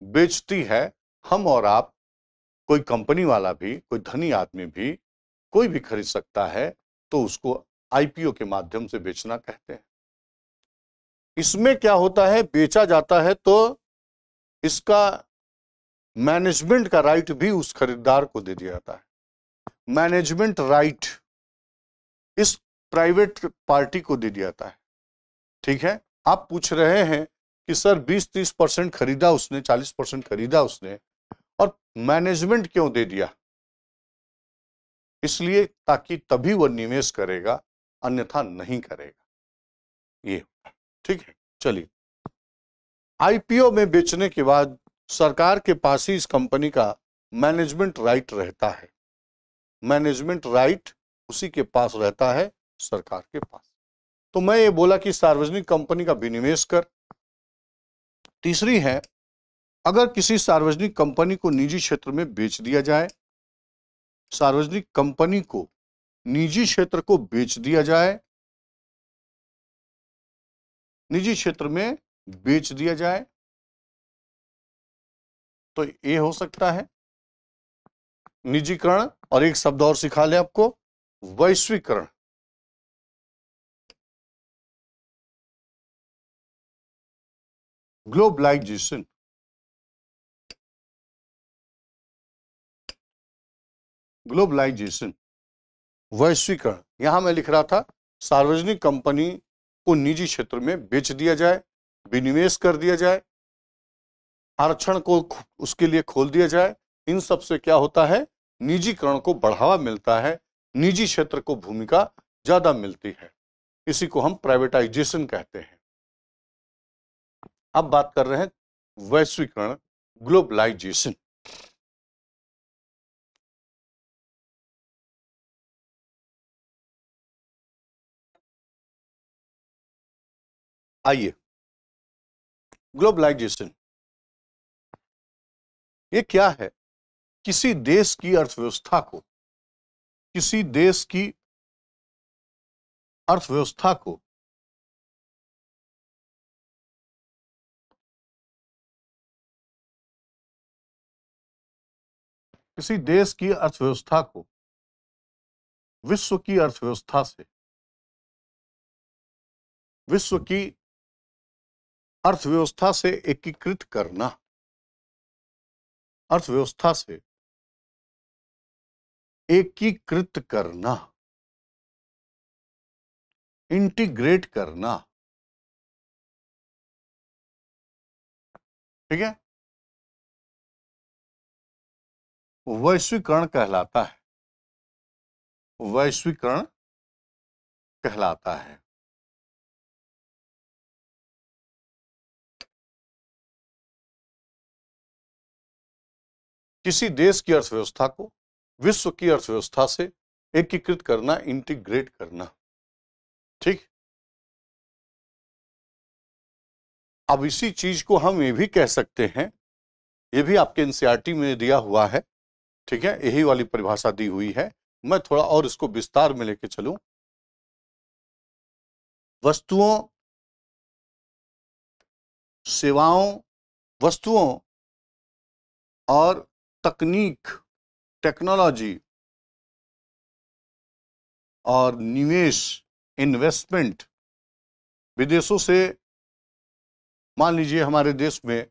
बेचती है, हम और आप, कोई कंपनी वाला भी, कोई धनी आदमी भी, कोई भी खरीद सकता है, तो उसको आईपीओ के माध्यम से बेचना कहते हैं। इसमें क्या होता है, बेचा जाता है तो इसका मैनेजमेंट का राइट भी उस खरीदार को दे दिया जाता है। मैनेजमेंट राइट इस प्राइवेट पार्टी को दे दिया जाता है। ठीक है, आप पूछ रहे हैं कि सर 20-30% खरीदा उसने, 40% खरीदा उसने, और मैनेजमेंट क्यों दे दिया? इसलिए ताकि तभी वह निवेश करेगा, अन्यथा नहीं करेगा। ये ठीक है। चलिए, आईपीओ में बेचने के बाद सरकार के पास ही इस कंपनी का मैनेजमेंट राइट रहता है। मैनेजमेंट राइट उसी के पास रहता है, सरकार के पास। तो मैं ये बोला कि सार्वजनिक कंपनी का विनिवेश कर। तीसरी है, अगर किसी सार्वजनिक कंपनी को निजी क्षेत्र में बेच दिया जाए, सार्वजनिक कंपनी को निजी क्षेत्र को बेच दिया जाए, निजी क्षेत्र में बेच दिया जाए, तो ये हो सकता है निजीकरण, और एक शब्द और सिखा ले आपको, वैश्वीकरण। ग्लोबलाइजेशन, ग्लोबलाइजेशन, वैश्वीकरण। यहां मैं लिख रहा था सार्वजनिक कंपनी को निजी क्षेत्र में बेच दिया जाए, विनिवेश कर दिया जाए, आरक्षण को उसके लिए खोल दिया जाए। इन सब से क्या होता है, निजीकरण को बढ़ावा मिलता है, निजी क्षेत्र को भूमिका ज्यादा मिलती है। इसी को हम प्राइवेटाइजेशन कहते हैं। अब बात कर रहे हैं वैश्वीकरण, ग्लोबलाइजेशन। आइए, ग्लोबलाइजेशन ये क्या है? किसी देश की अर्थव्यवस्था को, किसी देश की अर्थव्यवस्था को किसी देश की अर्थव्यवस्था को विश्व की अर्थव्यवस्था से, विश्व की अर्थव्यवस्था से एकीकृत करना, अर्थव्यवस्था से एकीकृत करना, इंटीग्रेट करना। ठीक है, वैश्वीकरण कहलाता है, वैश्वीकरण कहलाता है। किसी देश की अर्थव्यवस्था को विश्व की अर्थव्यवस्था से एकीकृत करना, इंटीग्रेट करना। ठीक, अब इसी चीज को हम ये भी कह सकते हैं, ये भी आपके एनसीईआरटी में दिया हुआ है। ठीक है, यही वाली परिभाषा दी हुई है। मैं थोड़ा और इसको विस्तार में लेके चलूं। वस्तुओं सेवाओं, वस्तुओं और तकनीक, टेक्नोलॉजी और निवेश, इन्वेस्टमेंट विदेशों से, मान लीजिए हमारे देश में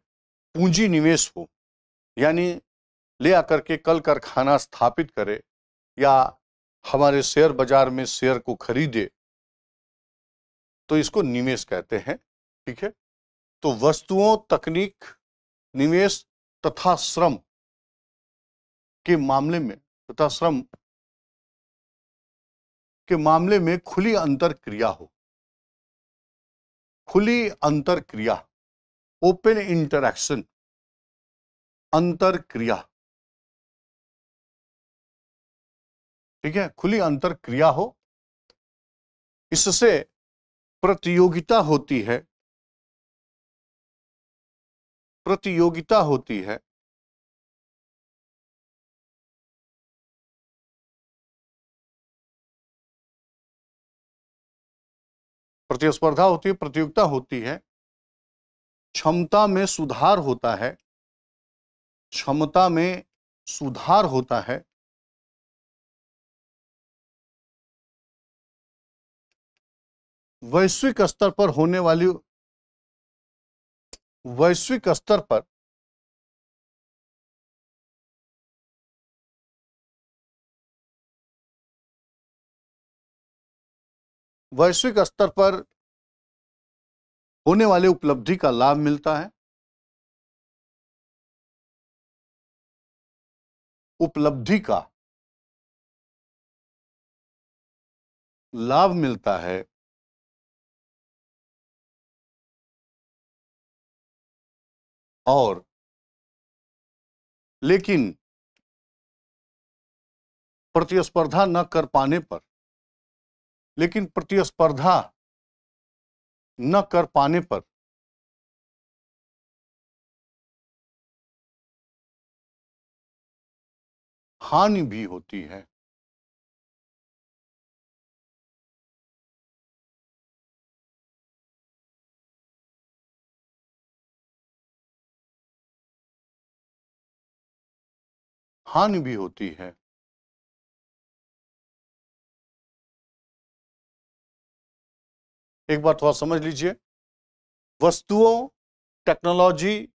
पूंजी निवेश हो, यानी ले आकर के कल कारखाना स्थापित करे या हमारे शेयर बाजार में शेयर को खरीदे, तो इसको निवेश कहते हैं। ठीक है, तो वस्तुओं, तकनीक, निवेश तथा श्रम के मामले में खुली अंतर क्रिया हो, खुली अंतर क्रिया, ओपन इंटरैक्शन, अंतर क्रिया। ठीक है, खुली अंतर क्रिया हो, इससे प्रतियोगिता होती है, प्रतियोगिता होती है, प्रतिस्पर्धा होती है, प्रतियोगिता होती है, क्षमता में सुधार होता है, क्षमता में सुधार होता है, वैश्विक स्तर पर होने वाली, वैश्विक स्तर पर वैश्विक स्तर पर होने वाले उपलब्धि का लाभ मिलता है, उपलब्धि का लाभ मिलता है, और लेकिन प्रतिस्पर्धा न कर पाने पर, लेकिन प्रतिस्पर्धा न कर पाने पर हानि भी होती है। हानि भी होती है। एक बात थोड़ा समझ लीजिए, वस्तुओं, टेक्नोलॉजी,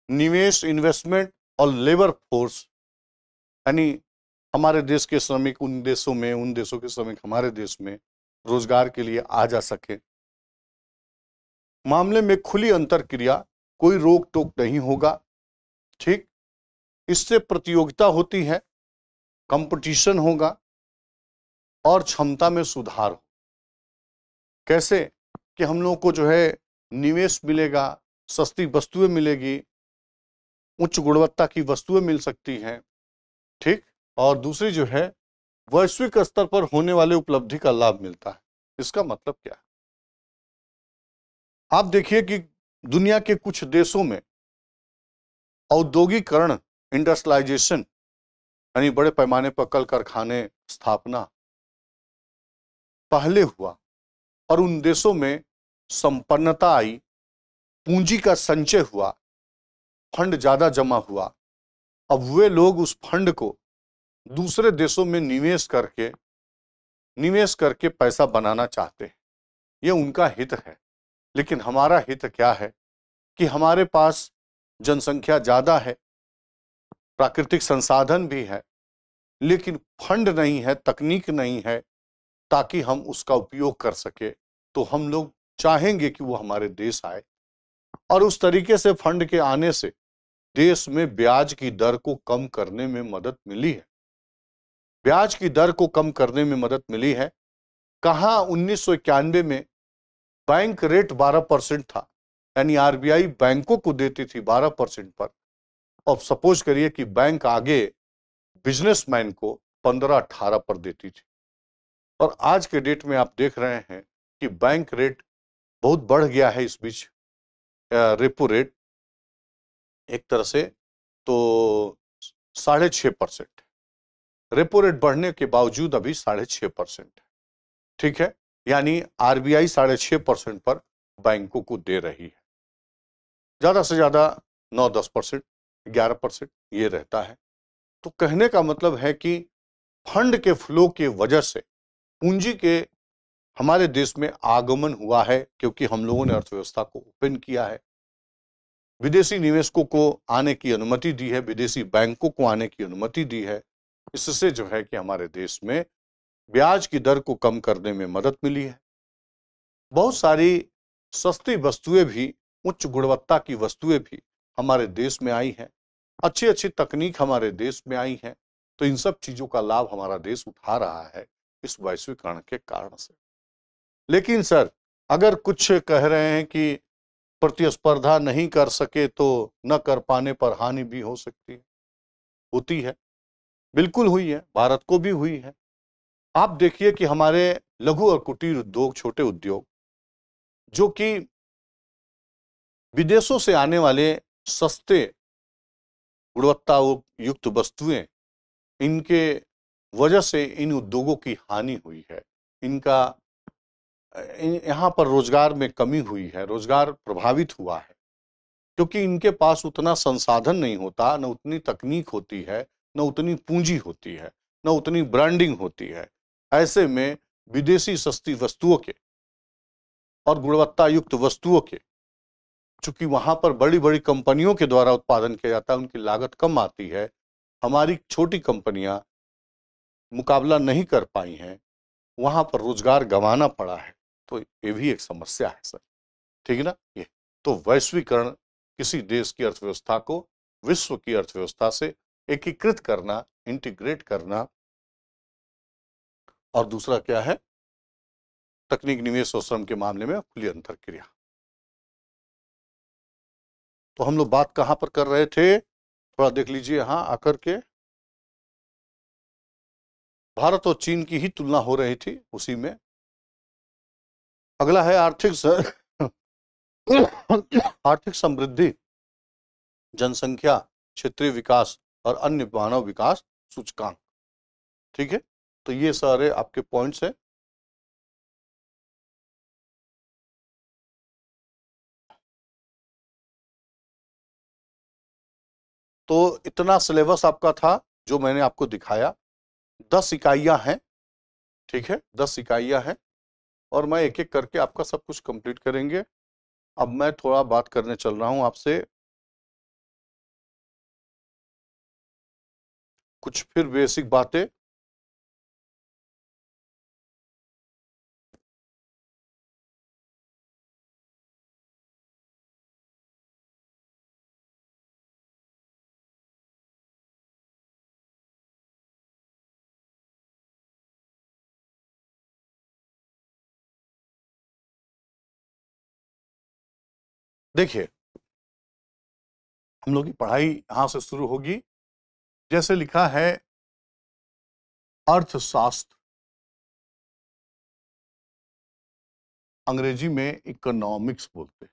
निवेश, इन्वेस्टमेंट और लेबर फोर्स, यानी हमारे देश के श्रमिक उन देशों में, उन देशों के श्रमिक हमारे देश में रोजगार के लिए आ जा सके, मामले में खुली अंतर क्रिया, कोई रोक टोक नहीं होगा। ठीक, इससे प्रतियोगिता होती है, कंपटीशन होगा और क्षमता में सुधार हो। कैसे कि हम लोगों को जो है निवेश मिलेगा, सस्ती वस्तुएं मिलेगी, उच्च गुणवत्ता की वस्तुएं मिल सकती हैं। ठीक, और दूसरी जो है वैश्विक स्तर पर होने वाले उपलब्धि का लाभ मिलता है। इसका मतलब क्या है? आप देखिए कि दुनिया के कुछ देशों में औद्योगिकरण, इंडस्ट्रियलाइजेशन, यानी बड़े पैमाने पर कल कारखाने स्थापना पहले हुआ और उन देशों में संपन्नता आई, पूंजी का संचय हुआ, फंड ज्यादा जमा हुआ। अब वे लोग उस फंड को दूसरे देशों में निवेश करके पैसा बनाना चाहते हैं। ये उनका हित है, लेकिन हमारा हित क्या है कि हमारे पास जनसंख्या ज्यादा है, प्राकृतिक संसाधन भी है, लेकिन फंड नहीं है, तकनीक नहीं है ताकि हम उसका उपयोग कर सके। तो हम लोग चाहेंगे कि वो हमारे देश आए, और उस तरीके से फंड के आने से देश में ब्याज की दर को कम करने में मदद मिली है। ब्याज की दर को कम करने में मदद मिली है। कहाँ 1991 में बैंक रेट 12% था, यानी आरबीआई बैंकों को देती थी 12% पर। अब सपोज करिए कि बैंक आगे बिजनेसमैन को 15-18 पर देती थी, और आज के डेट में आप देख रहे हैं कि बैंक रेट बहुत बढ़ गया है। इस बीच रेपो रेट एक तरह से तो 6.5%, रेपो रेट बढ़ने के बावजूद अभी 6.5% है। ठीक है, यानी आरबीआई 6.5% पर बैंकों को दे रही है। ज़्यादा से ज़्यादा 9-10%, 11% ये रहता है। तो कहने का मतलब है कि फंड के फ्लो की वजह से पूंजी के हमारे देश में आगमन हुआ है, क्योंकि हम लोगों ने अर्थव्यवस्था को ओपन किया है, विदेशी निवेशकों को आने की अनुमति दी है, विदेशी बैंकों को आने की अनुमति दी है। इससे जो है कि हमारे देश में ब्याज की दर को कम करने में मदद मिली है। बहुत सारी सस्ती वस्तुएं भी, उच्च गुणवत्ता की वस्तुएं भी हमारे देश में आई हैं, अच्छी अच्छी तकनीक हमारे देश में आई है। तो इन सब चीजों का लाभ हमारा देश उठा रहा है इस वैश्वीकरण के कारण से। लेकिन सर, अगर कुछ कह रहे हैं कि प्रतिस्पर्धा नहीं कर सके तो न कर पाने पर हानि भी हो सकती है, होती है, बिल्कुल हुई है, भारत को भी हुई है। आप देखिए कि हमारे लघु और कुटीर उद्योग, छोटे उद्योग, जो कि विदेशों से आने वाले सस्ते गुणवत्ता युक्त वस्तुएं, इनके वजह से इन उद्योगों की हानि हुई है। इनका यहाँ पर रोजगार में कमी हुई है, रोजगार प्रभावित हुआ है, क्योंकि इनके पास उतना संसाधन नहीं होता, न उतनी तकनीक होती है, न उतनी पूंजी होती है, न उतनी ब्रांडिंग होती है। ऐसे में विदेशी सस्ती वस्तुओं के और गुणवत्ता युक्त वस्तुओं के, चूंकि वहां पर बड़ी बड़ी कंपनियों के द्वारा उत्पादन किया जाता है, उनकी लागत कम आती है, हमारी छोटी कंपनियां मुकाबला नहीं कर पाई हैं, वहां पर रोजगार गंवाना पड़ा है। तो ये भी एक समस्या है सर, ठीक है ना। ये तो वैश्वीकरण किसी देश की अर्थव्यवस्था को विश्व की अर्थव्यवस्था से एकीकृत करना, इंटीग्रेट करना, और दूसरा क्या है, तकनीक, निवेश और श्रम के मामले में खुली अंतर क्रिया। तो हम लोग बात कहां पर कर रहे थे, थोड़ा देख लीजिए यहां आकर के। भारत और चीन की ही तुलना हो रही थी उसी में। अगला है आर्थिक समृद्धि, जनसंख्या, क्षेत्रीय विकास और अन्य मानव विकास सूचकांक। ठीक है, तो ये सारे आपके पॉइंट्स हैं। तो इतना सिलेबस आपका था जो मैंने आपको दिखाया। 10 इकाइयां हैं, ठीक है, 10 इकाइयां हैं, और मैं एक एक करके आपका सब कुछ कंप्लीट करेंगे। अब मैं थोड़ा बात करने चल रहा हूं आपसे, कुछ फिर बेसिक बातें। देखिए, हम लोग की पढ़ाई यहां से शुरू होगी। जैसे लिखा है अर्थशास्त्र, अंग्रेजी में इकोनॉमिक्स बोलते हैं,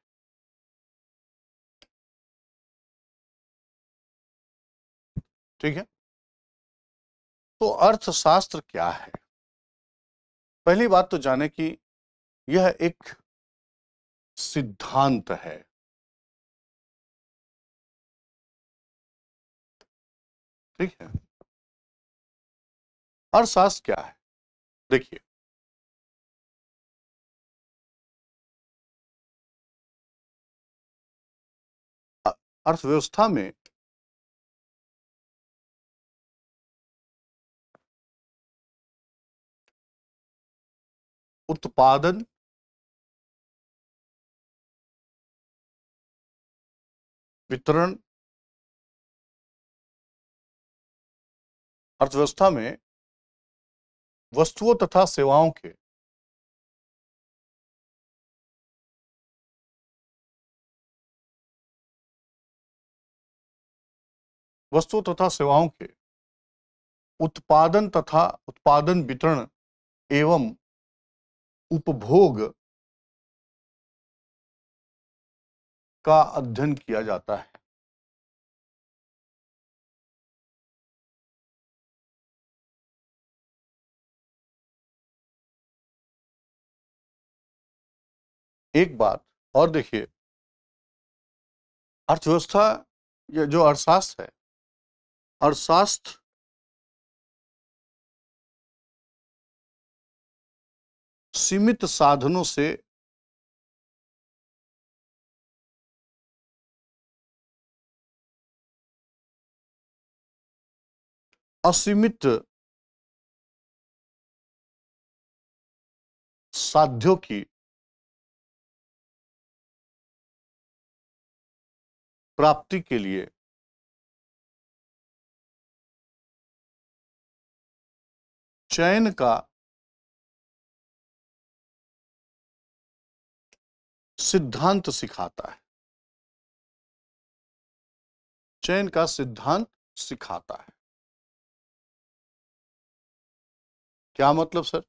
ठीक है। तो अर्थशास्त्र क्या है, पहली बात तो जाने कि यह एक सिद्धांत है। ठीक है, अर्थशास्त्र क्या है, देखिए, अर्थव्यवस्था में उत्पादन, वितरण, अर्थव्यवस्था में वस्तुओं तथा सेवाओं के वस्तुओं तथा सेवाओं के उत्पादन तथा उत्पादन, वितरण एवं उपभोग का अध्ययन किया जाता है। एक बात और देखिए, अर्थव्यवस्था या जो अर्थशास्त्र है, अर्थशास्त्र सीमित साधनों से असीमित साध्यों की प्राप्ति के लिए चयन का सिद्धांत सिखाता है। चयन का सिद्धांत सिखाता है। क्या मतलब सर?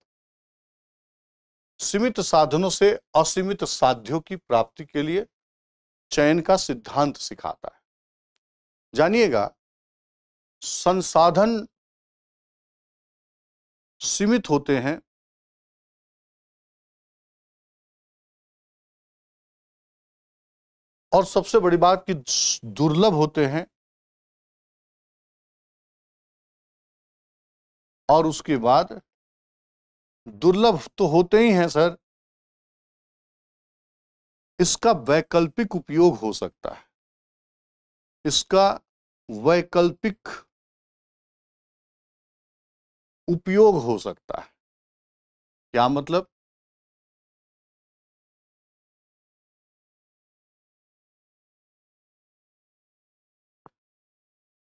सीमित साधनों से असीमित साध्यों की प्राप्ति के लिए चयन का सिद्धांत सिखाता है। जानिएगा, संसाधन सीमित होते हैं और सबसे बड़ी बात कि दुर्लभ होते हैं, और उसके बाद दुर्लभ तो होते ही हैं सर, इसका वैकल्पिक उपयोग हो सकता है। इसका वैकल्पिक उपयोग हो सकता है। क्या मतलब?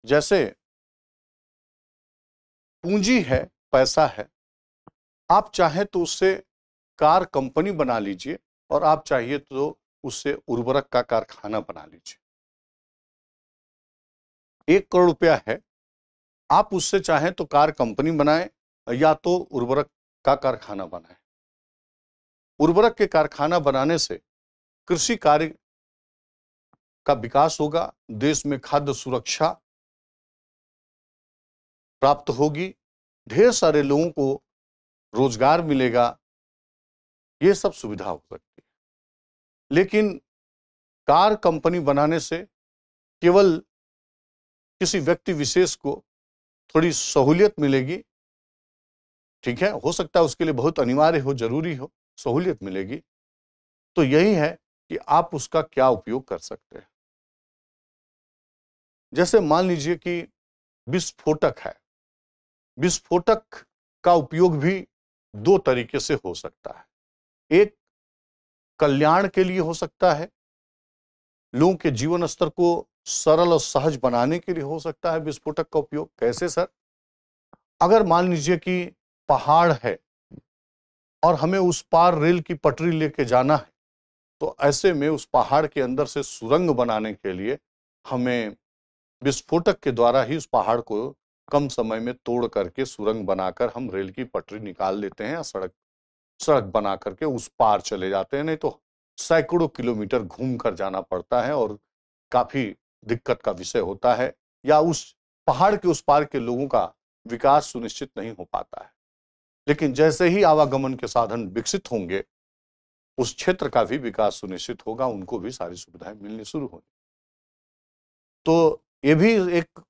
जैसे पूंजी है, पैसा है, आप चाहे तो उससे कार कंपनी बना लीजिए और आप चाहिए तो उससे उर्वरक का कारखाना बना लीजिए। 1 करोड़ रुपया है, आप उससे चाहें तो कार कंपनी बनाएं या तो उर्वरक का कारखाना बनाएं। उर्वरक के कारखाना बनाने से कृषि कार्य का विकास होगा, देश में खाद्य सुरक्षा प्राप्त होगी, ढेर सारे लोगों को रोजगार मिलेगा, ये सब सुविधा हो सकती है। लेकिन कार कंपनी बनाने से केवल किसी व्यक्ति विशेष को थोड़ी सहूलियत मिलेगी, ठीक है, हो सकता है उसके लिए बहुत अनिवार्य हो, जरूरी हो, सहूलियत मिलेगी। तो यही है कि आप उसका क्या उपयोग कर सकते हैं। जैसे मान लीजिए कि विस्फोटक है, विस्फोटक का उपयोग भी 2 तरीके से हो सकता है। एक कल्याण के लिए हो सकता है, लोगों के जीवन स्तर को सरल और सहज बनाने के लिए हो सकता है विस्फोटक का उपयोग। कैसे सर? अगर मान लीजिए कि पहाड़ है और हमें उस पार रेल की पटरी लेके जाना है, तो ऐसे में उस पहाड़ के अंदर से सुरंग बनाने के लिए हमें विस्फोटक के द्वारा ही उस पहाड़ को कम समय में तोड़ करके सुरंग बनाकर हम रेल की पटरी निकाल लेते हैं, सड़क बना करके उस पार चले जाते हैं। नहीं तो सैकड़ों किलोमीटर घूम कर जाना पड़ता है और काफी दिक्कत का विषय होता है, या उस पहाड़ के उस पार के लोगों का विकास सुनिश्चित नहीं हो पाता है। लेकिन जैसे ही आवागमन के साधन विकसित होंगे, उस क्षेत्र का भी विकास सुनिश्चित होगा, उनको भी सारी सुविधाएं मिलनी शुरू होंगी। तो ये भी एक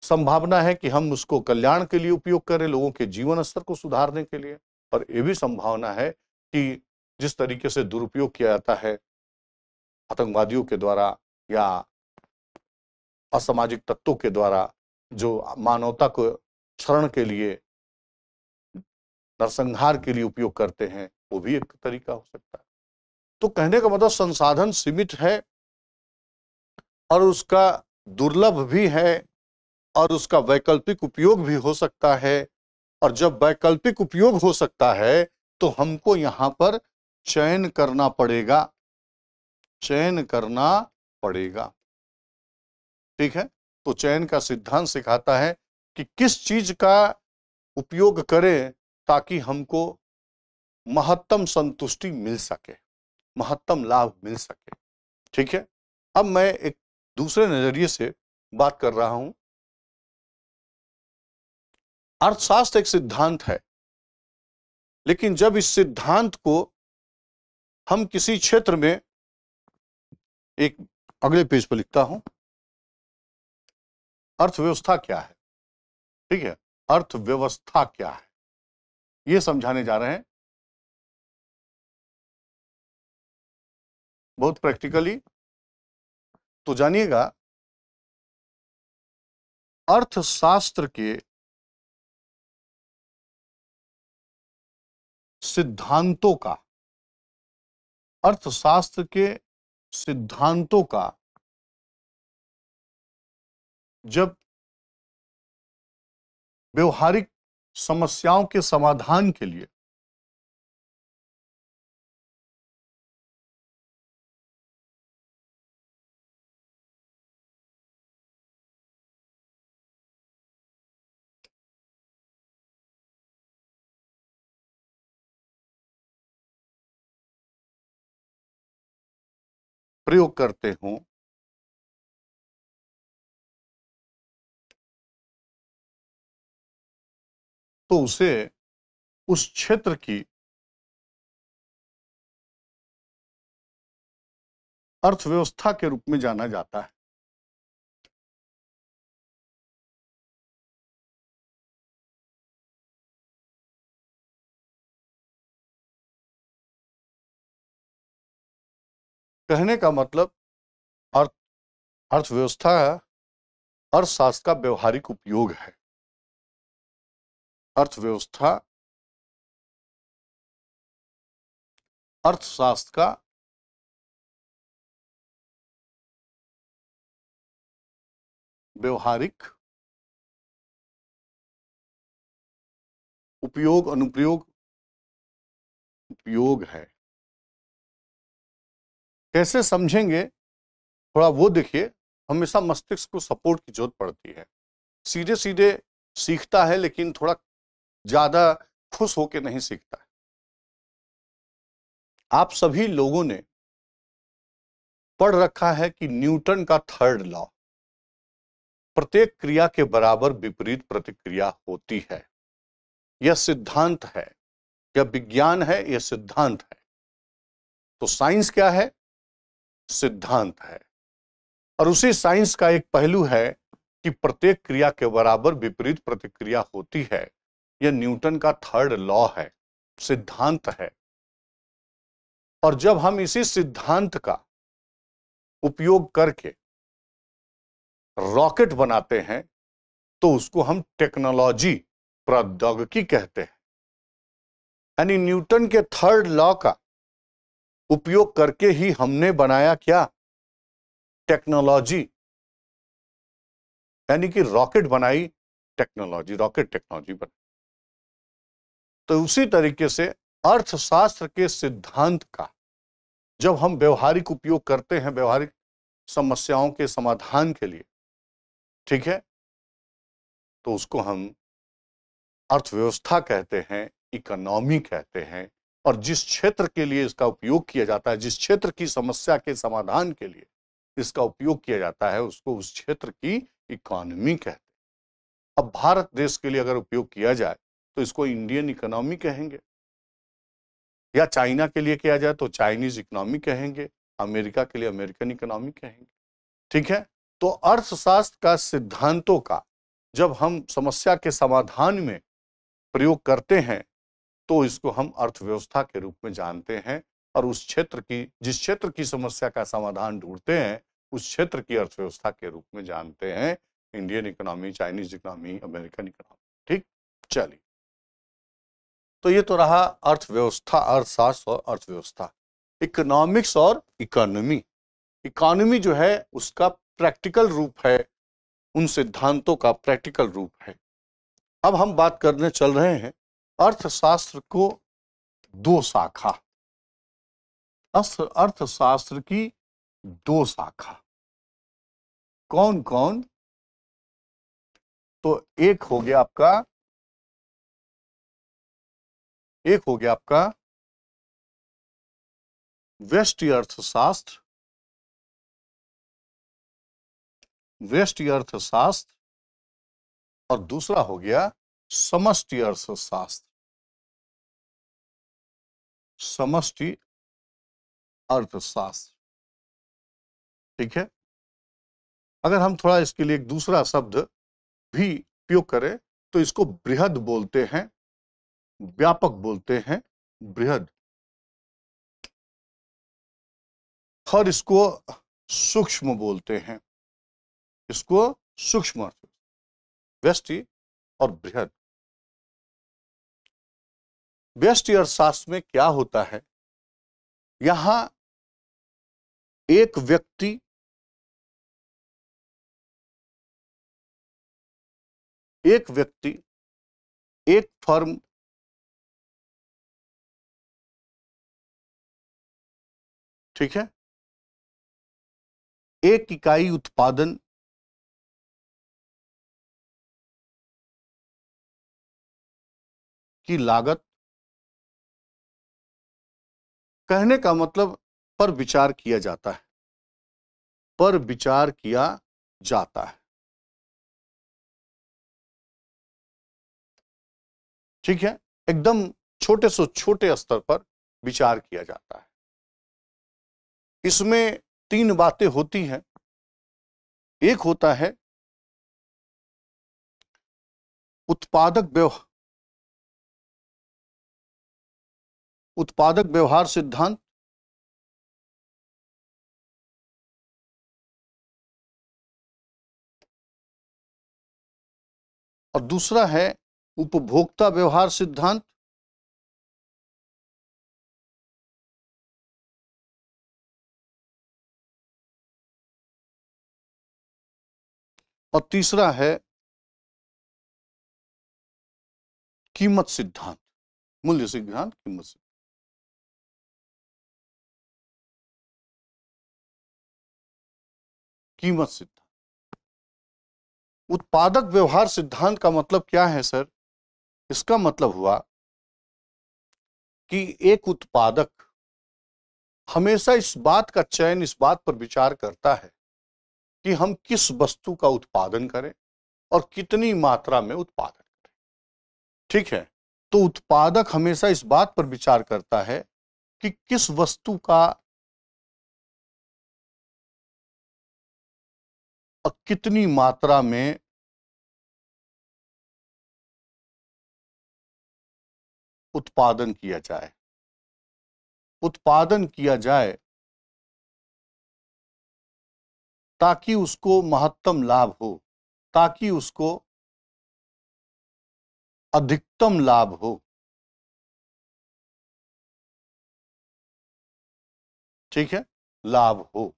संभावना है कि हम उसको कल्याण के लिए उपयोग करें, लोगों के जीवन स्तर को सुधारने के लिए। और ये भी संभावना है कि जिस तरीके से दुरुपयोग किया जाता है आतंकवादियों के द्वारा या असामाजिक तत्वों के द्वारा, जो मानवता को क्षरण के लिए, नरसंहार के लिए उपयोग करते हैं, वो भी एक तरीका हो सकता है। तो कहने का मतलब संसाधन सीमित है और उसका दुर्लभ भी है और उसका वैकल्पिक उपयोग भी हो सकता है। और जब वैकल्पिक उपयोग हो सकता है तो हमको यहां पर चयन करना पड़ेगा, चयन करना पड़ेगा। ठीक है? तो चयन का सिद्धांत सिखाता है कि किस चीज का उपयोग करें ताकि हमको महत्तम संतुष्टि मिल सके, महत्तम लाभ मिल सके। ठीक है? अब मैं एक दूसरे नजरिए से बात कर रहा हूं। अर्थशास्त्र एक सिद्धांत है, लेकिन जब इस सिद्धांत को हम किसी क्षेत्र में एक अगले पेज पर लिखता हूं, अर्थव्यवस्था क्या है। ठीक है, अर्थव्यवस्था क्या है ये समझाने जा रहे हैं बहुत प्रैक्टिकली। तो जानिएगा, अर्थशास्त्र के सिद्धांतों का, अर्थशास्त्र के सिद्धांतों का जब व्यवहारिक समस्याओं के समाधान के लिए प्रयोग करते हों, तो उसे उस क्षेत्र की अर्थव्यवस्था के रूप में जाना जाता है। कहने का मतलब, अर्थ अर्थव्यवस्था अर्थशास्त्र का व्यवहारिक उपयोग है। अर्थव्यवस्था अर्थशास्त्र का व्यवहारिक उपयोग, अनुप्रयोग, उपयोग है। कैसे समझेंगे, थोड़ा वो देखिए। हमेशा मस्तिष्क को सपोर्ट की जरूरत पड़ती है। सीधे सीधे सीखता है, लेकिन थोड़ा ज्यादा खुश होकर नहीं सीखता है। आप सभी लोगों ने पढ़ रखा है कि न्यूटन का थर्ड लॉ, प्रत्येक क्रिया के बराबर विपरीत प्रतिक्रिया होती है। यह सिद्धांत है, यह विज्ञान है, यह सिद्धांत है। तो साइंस क्या है? सिद्धांत है। और उसी साइंस का एक पहलू है कि प्रत्येक क्रिया के बराबर विपरीत प्रतिक्रिया होती है। यह न्यूटन का थर्ड लॉ है, सिद्धांत है। और जब हम इसी सिद्धांत का उपयोग करके रॉकेट बनाते हैं, तो उसको हम टेक्नोलॉजी, प्रौद्योगिकी कहते हैं। यानी न्यूटन के थर्ड लॉ का उपयोग करके ही हमने बनाया क्या? टेक्नोलॉजी। यानी कि रॉकेट बनाई, टेक्नोलॉजी, रॉकेट टेक्नोलॉजी बनाई। तो उसी तरीके से अर्थशास्त्र के सिद्धांत का जब हम व्यवहारिक उपयोग करते हैं, व्यवहारिक समस्याओं के समाधान के लिए, ठीक है, तो उसको हम अर्थव्यवस्था कहते हैं, इकोनॉमी कहते हैं। और जिस क्षेत्र के लिए इसका उपयोग किया जाता है, जिस क्षेत्र की समस्या के समाधान के लिए इसका उपयोग किया जाता है, उसको उस क्षेत्र की इकोनॉमी कहते हैं। अब भारत देश के लिए अगर उपयोग किया जाए तो इसको इंडियन इकोनॉमी कहेंगे, या चाइना के लिए किया जाए तो चाइनीज इकोनॉमी कहेंगे, अमेरिका के लिए अमेरिकन इकोनॉमी कहेंगे। ठीक है। तो अर्थशास्त्र का सिद्धांतों का जब हम समस्या के समाधान में प्रयोग करते हैं, तो इसको हम अर्थव्यवस्था के रूप में जानते हैं। और उस क्षेत्र की, जिस क्षेत्र की समस्या का समाधान ढूंढते हैं, उस क्षेत्र की अर्थव्यवस्था के रूप में जानते हैं। Indian economy, Chinese economy, American economy. ठीक, चलिए। तो ये तो रहा अर्थव्यवस्था, अर्थशास्त्र और अर्थव्यवस्था। इकोनॉमिक्स और इकोनॉमी। इकोनॉमी जो है उसका प्रैक्टिकल रूप है, उन सिद्धांतों का प्रैक्टिकल रूप है। अब हम बात करने चल रहे हैं अर्थशास्त्र को दो शाखा, अर्थशास्त्र की दो शाखा। कौन कौन? तो एक हो गया आपका व्यष्टि अर्थशास्त्र, व्यष्टि अर्थशास्त्र, और दूसरा हो गया समष्टि अर्थशास्त्र, समष्टि अर्थशास्त्र। ठीक है। अगर हम थोड़ा इसके लिए एक दूसरा शब्द भी उपयोग करें तो इसको बृहद बोलते हैं, व्यापक बोलते हैं, बृहद। और इसको सूक्ष्म बोलते हैं, इसको सूक्ष्म, व्यष्टि और बृहद। व्यष्टि अर्थशास्त्र में क्या होता है, यहां एक व्यक्ति एक फर्म ठीक है, एक इकाई उत्पादन की लागत, कहने का मतलब पर विचार किया जाता है, पर विचार किया जाता है। ठीक है, एकदम छोटे से छोटे स्तर पर विचार किया जाता है। इसमें तीन बातें होती हैं। एक होता है उत्पादक व्यवहार सिद्धांत, और दूसरा है उपभोक्ता व्यवहार सिद्धांत, और तीसरा है कीमत सिद्धांत, मूल्य सिद्धांत, कीमत सिद्धांत। कीमत सिद्धांत। उत्पादक व्यवहार सिद्धांत का मतलब क्या है सर? इसका मतलब हुआ कि एक उत्पादक हमेशा इस बात का चयन, इस बात पर विचार करता है कि हम किस वस्तु का उत्पादन करें और कितनी मात्रा में उत्पादन करें। ठीक है, तो उत्पादक हमेशा इस बात पर विचार करता है कि किस वस्तु का और कितनी मात्रा में उत्पादन किया जाए, ताकि उसको महत्तम लाभ हो, ताकि उसको अधिकतम लाभ हो। ठीक है, लाभ हो।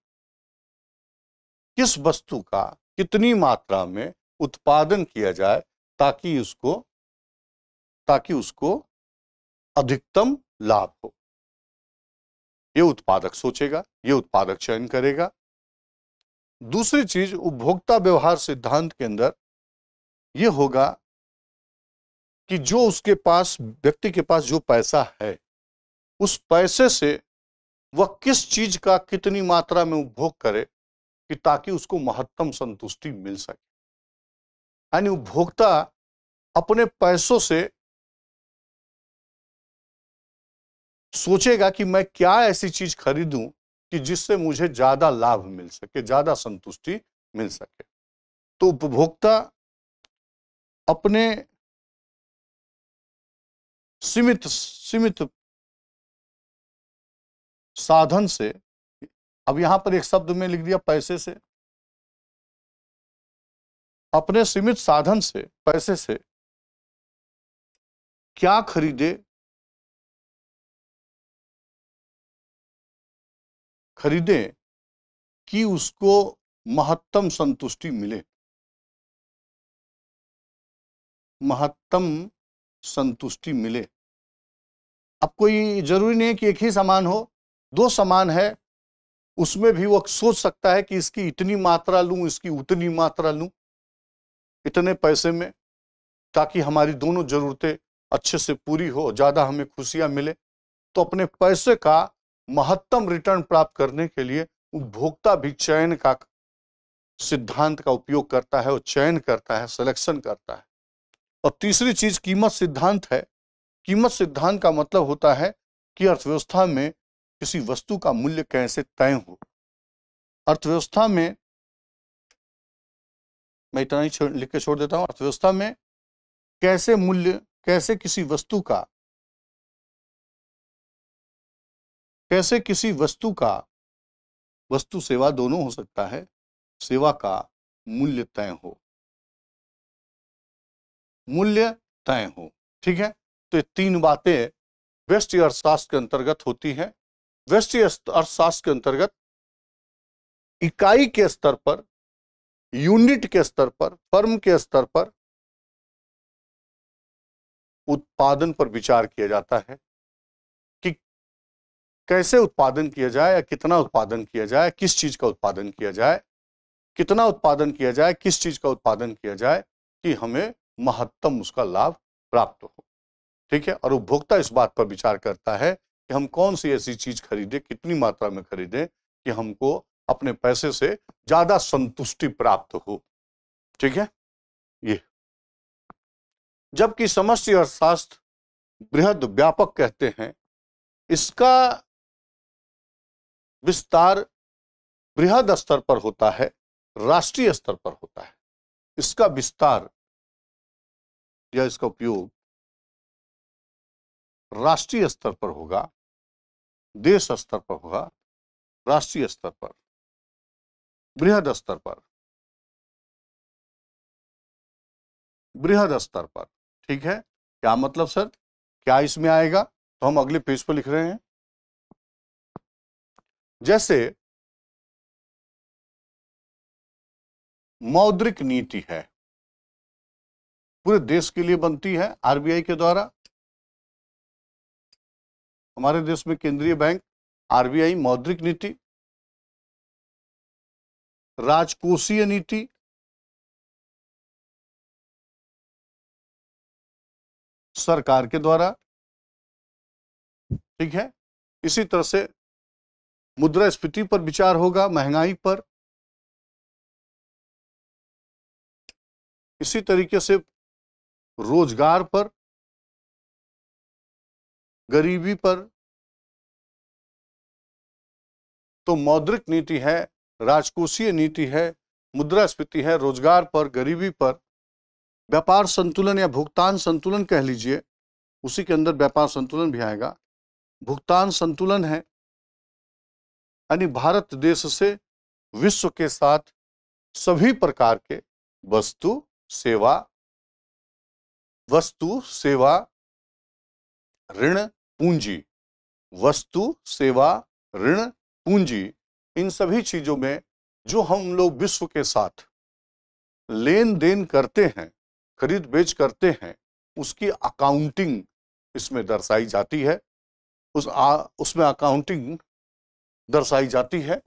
किस वस्तु का कितनी मात्रा में उत्पादन किया जाए ताकि उसको अधिकतम लाभ हो, ये उत्पादक सोचेगा, ये उत्पादक चयन करेगा। दूसरी चीज उपभोक्ता व्यवहार सिद्धांत के अंदर ये होगा कि जो उसके पास, व्यक्ति के पास जो पैसा है, उस पैसे से वह किस चीज का कितनी मात्रा में उपभोग करे कि ताकि उसको महत्तम संतुष्टि मिल सके। यानी उपभोक्ता अपने पैसों से सोचेगा कि मैं क्या ऐसी चीज खरीदूं कि जिससे मुझे ज्यादा लाभ मिल सके, ज्यादा संतुष्टि मिल सके। तो उपभोक्ता अपने सीमित साधन से, अब यहां पर एक शब्द में लिख दिया पैसे से, अपने सीमित साधन से, पैसे से क्या खरीदे कि उसको महत्तम संतुष्टि मिले, महत्तम संतुष्टि मिले। अब कोई जरूरी नहीं है कि एक ही सामान हो, दो सामान है, उसमें भी वो सोच सकता है कि इसकी इतनी मात्रा लूं, इसकी उतनी मात्रा लूं, इतने पैसे में, ताकि हमारी दोनों जरूरतें अच्छे से पूरी हो, ज्यादा हमें खुशियां मिले। तो अपने पैसे का महत्तम रिटर्न प्राप्त करने के लिए उपभोक्ता भी चयन का सिद्धांत का उपयोग करता है, और चयन करता है, सिलेक्शन करता है। और तीसरी चीज कीमत सिद्धांत है। कीमत सिद्धांत का मतलब होता है कि अर्थव्यवस्था में किसी वस्तु का मूल्य कैसे तय हो, अर्थव्यवस्था में, मैं इतना ही लिख के छोड़ देता हूं, अर्थव्यवस्था में कैसे मूल्य, कैसे किसी वस्तु का, कैसे किसी वस्तु का, वस्तु सेवा दोनों हो सकता है, सेवा का मूल्य तय हो, मूल्य तय हो। ठीक है, तो ये तीन बातें व्यष्टि अर्थशास्त्र के अंतर्गत होती हैं। व्यष्टि अर्थशास्त्र के अंतर्गत इकाई के स्तर पर, यूनिट के स्तर पर, फर्म के स्तर पर उत्पादन पर विचार किया जाता है कि कैसे उत्पादन किया जाए या कितना उत्पादन किया जाए, किस चीज का उत्पादन किया जाए, कितना उत्पादन किया जाए, किस चीज का उत्पादन किया जाए कि हमें महत्तम उसका लाभ प्राप्त हो। ठीक है, और उपभोक्ता इस बात पर विचार करता है कि हम कौन सी ऐसी चीज खरीदें, कितनी मात्रा में खरीदें कि हमको अपने पैसे से ज्यादा संतुष्टि प्राप्त हो। ठीक है, ये जबकि समष्टि अर्थशास्त्र बृहद व्यापक कहते हैं, इसका विस्तार बृहद स्तर पर होता है, राष्ट्रीय स्तर पर होता है। इसका विस्तार या इसका उपयोग राष्ट्रीय स्तर पर होगा, देश स्तर पर होगा, राष्ट्रीय स्तर पर, बृहद स्तर पर, बृहद स्तर पर। ठीक है, क्या मतलब सर, क्या इसमें आएगा? तो हम अगले पेज पर लिख रहे हैं, जैसे मौद्रिक नीति है, पूरे देश के लिए बनती है आरबीआई के द्वारा। हमारे देश में केंद्रीय बैंक आरबीआई, मौद्रिक नीति, राजकोषीय नीति, सरकार के द्वारा। ठीक है, इसी तरह से मुद्रास्फीति पर विचार होगा, महंगाई पर। इसी तरीके से रोजगार पर, गरीबी पर। तो मौद्रिक नीति है, राजकोषीय नीति है, मुद्रास्फीति है, रोजगार पर, गरीबी पर। व्यापार संतुलन या भुगतान संतुलन कह लीजिए, उसी के अंदर व्यापार संतुलन भी आएगा। भुगतान संतुलन है, यानी भारत देश से विश्व के साथ सभी प्रकार के वस्तु सेवा, ऋण, पूंजी, वस्तु सेवा, ऋण, पूंजी, इन सभी चीजों में जो हम लोग विश्व के साथ लेन देन करते हैं, खरीद बेच करते हैं, उसकी अकाउंटिंग इसमें दर्शाई जाती है, उसमें अकाउंटिंग दर्शाई जाती है।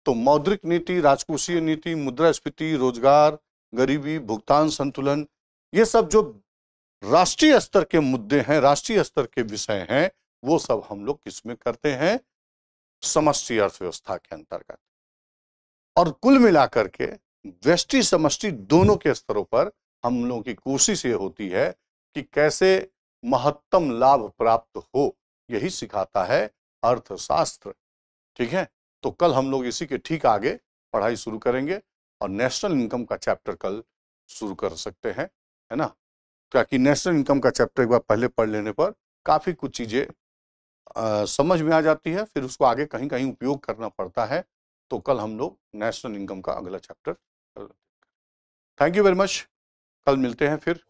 तो मौद्रिक नीति, राजकोषीय नीति, मुद्रास्फीति, रोजगार, गरीबी, भुगतान संतुलन, ये सब जो राष्ट्रीय स्तर के मुद्दे हैं, राष्ट्रीय स्तर के विषय हैं, वो सब हम लोग किसमें करते हैं? समष्टि अर्थव्यवस्था के अंतर्गत। और कुल मिलाकर के व्यष्टि समष्टि दोनों के स्तरों पर हम लोगों की कोशिश ये होती है कि कैसे महत्तम लाभ प्राप्त हो, यही सिखाता है अर्थशास्त्र। ठीक है, तो कल हम लोग इसी के ठीक आगे पढ़ाई शुरू करेंगे और नेशनल इनकम का चैप्टर कल शुरू कर सकते हैं, है ना। ताकि नेशनल इनकम का चैप्टर एक बार पहले पढ़ लेने पर काफी कुछ चीजें समझ में आ जाती है, फिर उसको आगे कहीं कहीं उपयोग करना पड़ता है। तो कल हम लोग नेशनल इनकम का अगला chapter. Thank you very much, कल मिलते हैं फिर।